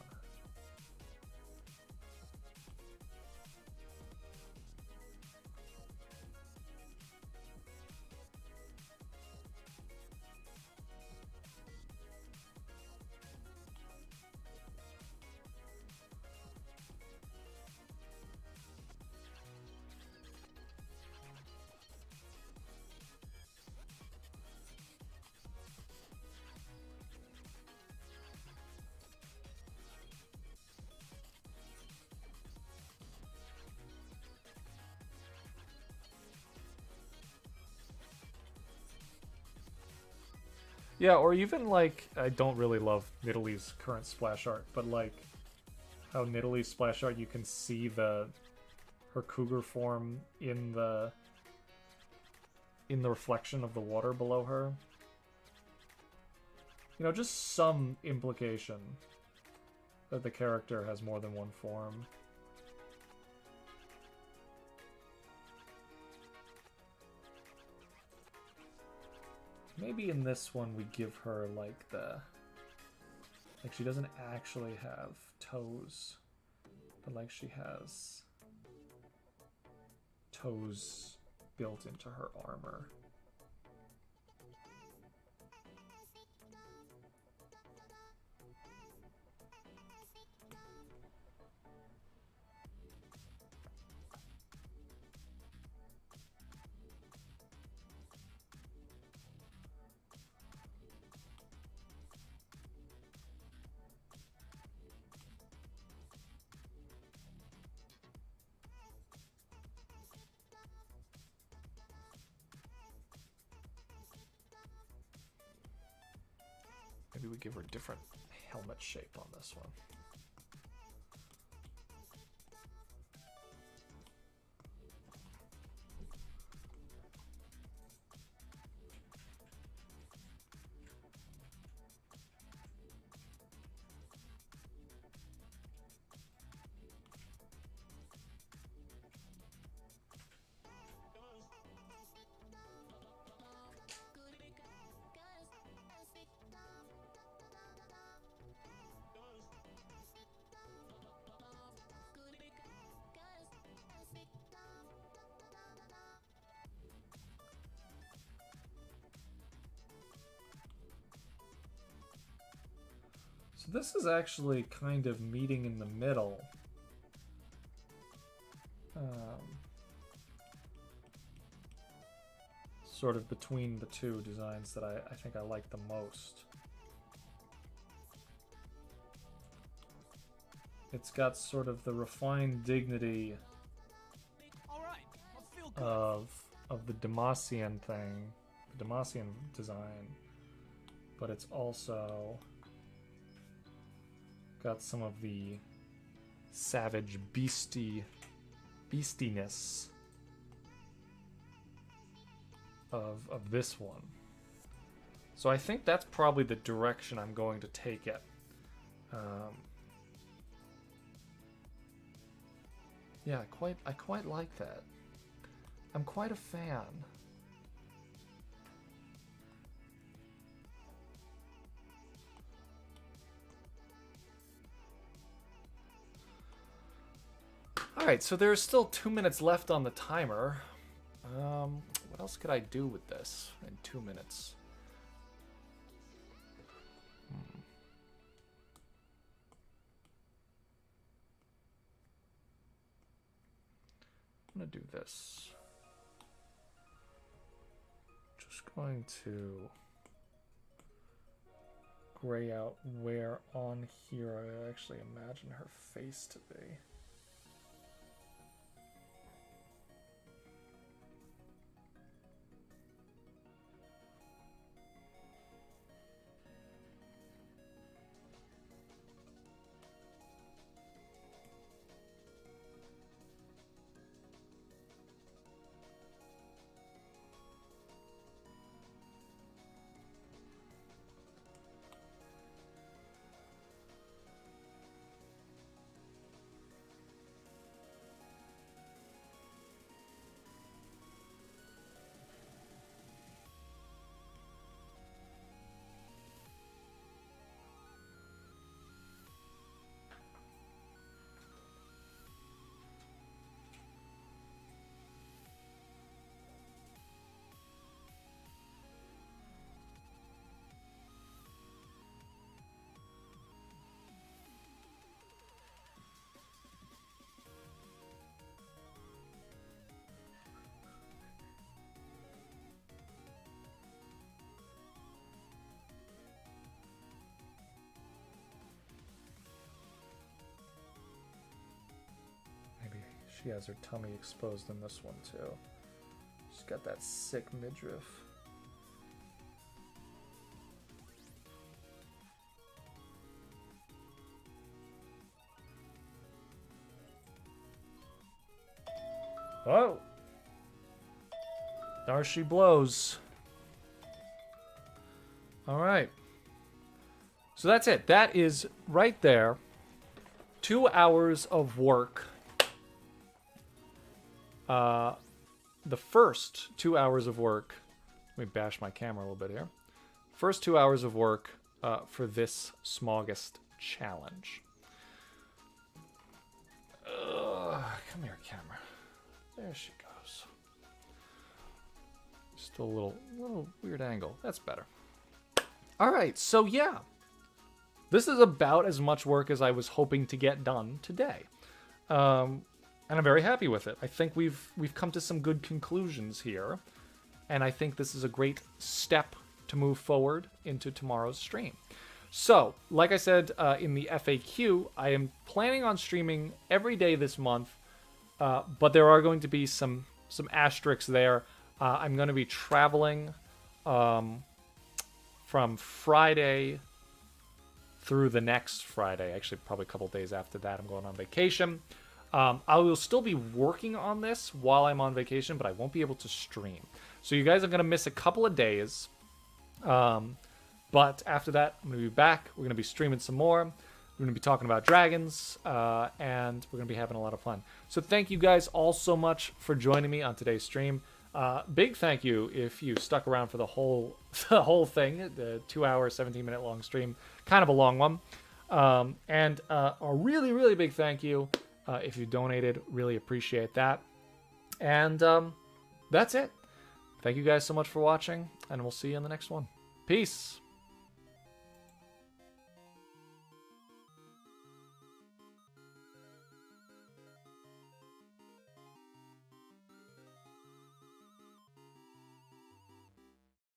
S1: Yeah, or even like, I don't really love Nidalee's current splash art, but like how Nidalee's splash art, you can see her cougar form in the reflection of the water below her. You know, just some implication that the character has more than one form. Maybe in this one we give her like she doesn't actually have toes, but like she has toes built into her armor. Maybe we give her a different helmet shape on this one. So this is actually kind of meeting in the middle. Sort of between the two designs that I think I like the most. It's got sort of the refined dignity of the Demacian thing, the Demacian design, but it's also got some of the savage beastiness. of this one. So I think that's probably the direction I'm going to take it. Yeah, I quite like that. I'm quite a fan. Alright, so there's still 2 minutes left on the timer. What else could I do with this in 2 minutes? I'm gonna do this. Just going to gray out where on here I actually imagine her face to be. She has her tummy exposed in this one too. She's got that sick midriff. Oh! There she blows. Alright. So that's it. That is right there. 2 hours of work. The first 2 hours of work, let me bash my camera a little bit here. First 2 hours of work for this Smaugust challenge. Come here, camera. There she goes. Just a little weird angle. That's better. All right, so yeah. This is about as much work as I was hoping to get done today. And I'm very happy with it. I think we've come to some good conclusions here. And I think this is a great step to move forward into tomorrow's stream. So, like I said in the FAQ, I am planning on streaming every day this month. But there are going to be some asterisks there. I'm going to be traveling from Friday through the next Friday. Actually, probably a couple days after that, I'm going on vacation. I will still be working on this while I'm on vacation, but I won't be able to stream. So you guys are going to miss a couple of days. But after that, I'm going to be back. We're going to be streaming some more. We're going to be talking about dragons, and we're going to be having a lot of fun. So thank you guys all so much for joining me on today's stream. Big thank you if you stuck around for the whole thing, the 2 hour, 17-minute long stream. Kind of a long one. And a really, really big thank you if you donated. Really appreciate that. And that's it. Thank you guys so much for watching, and we'll see you in the next one. Peace.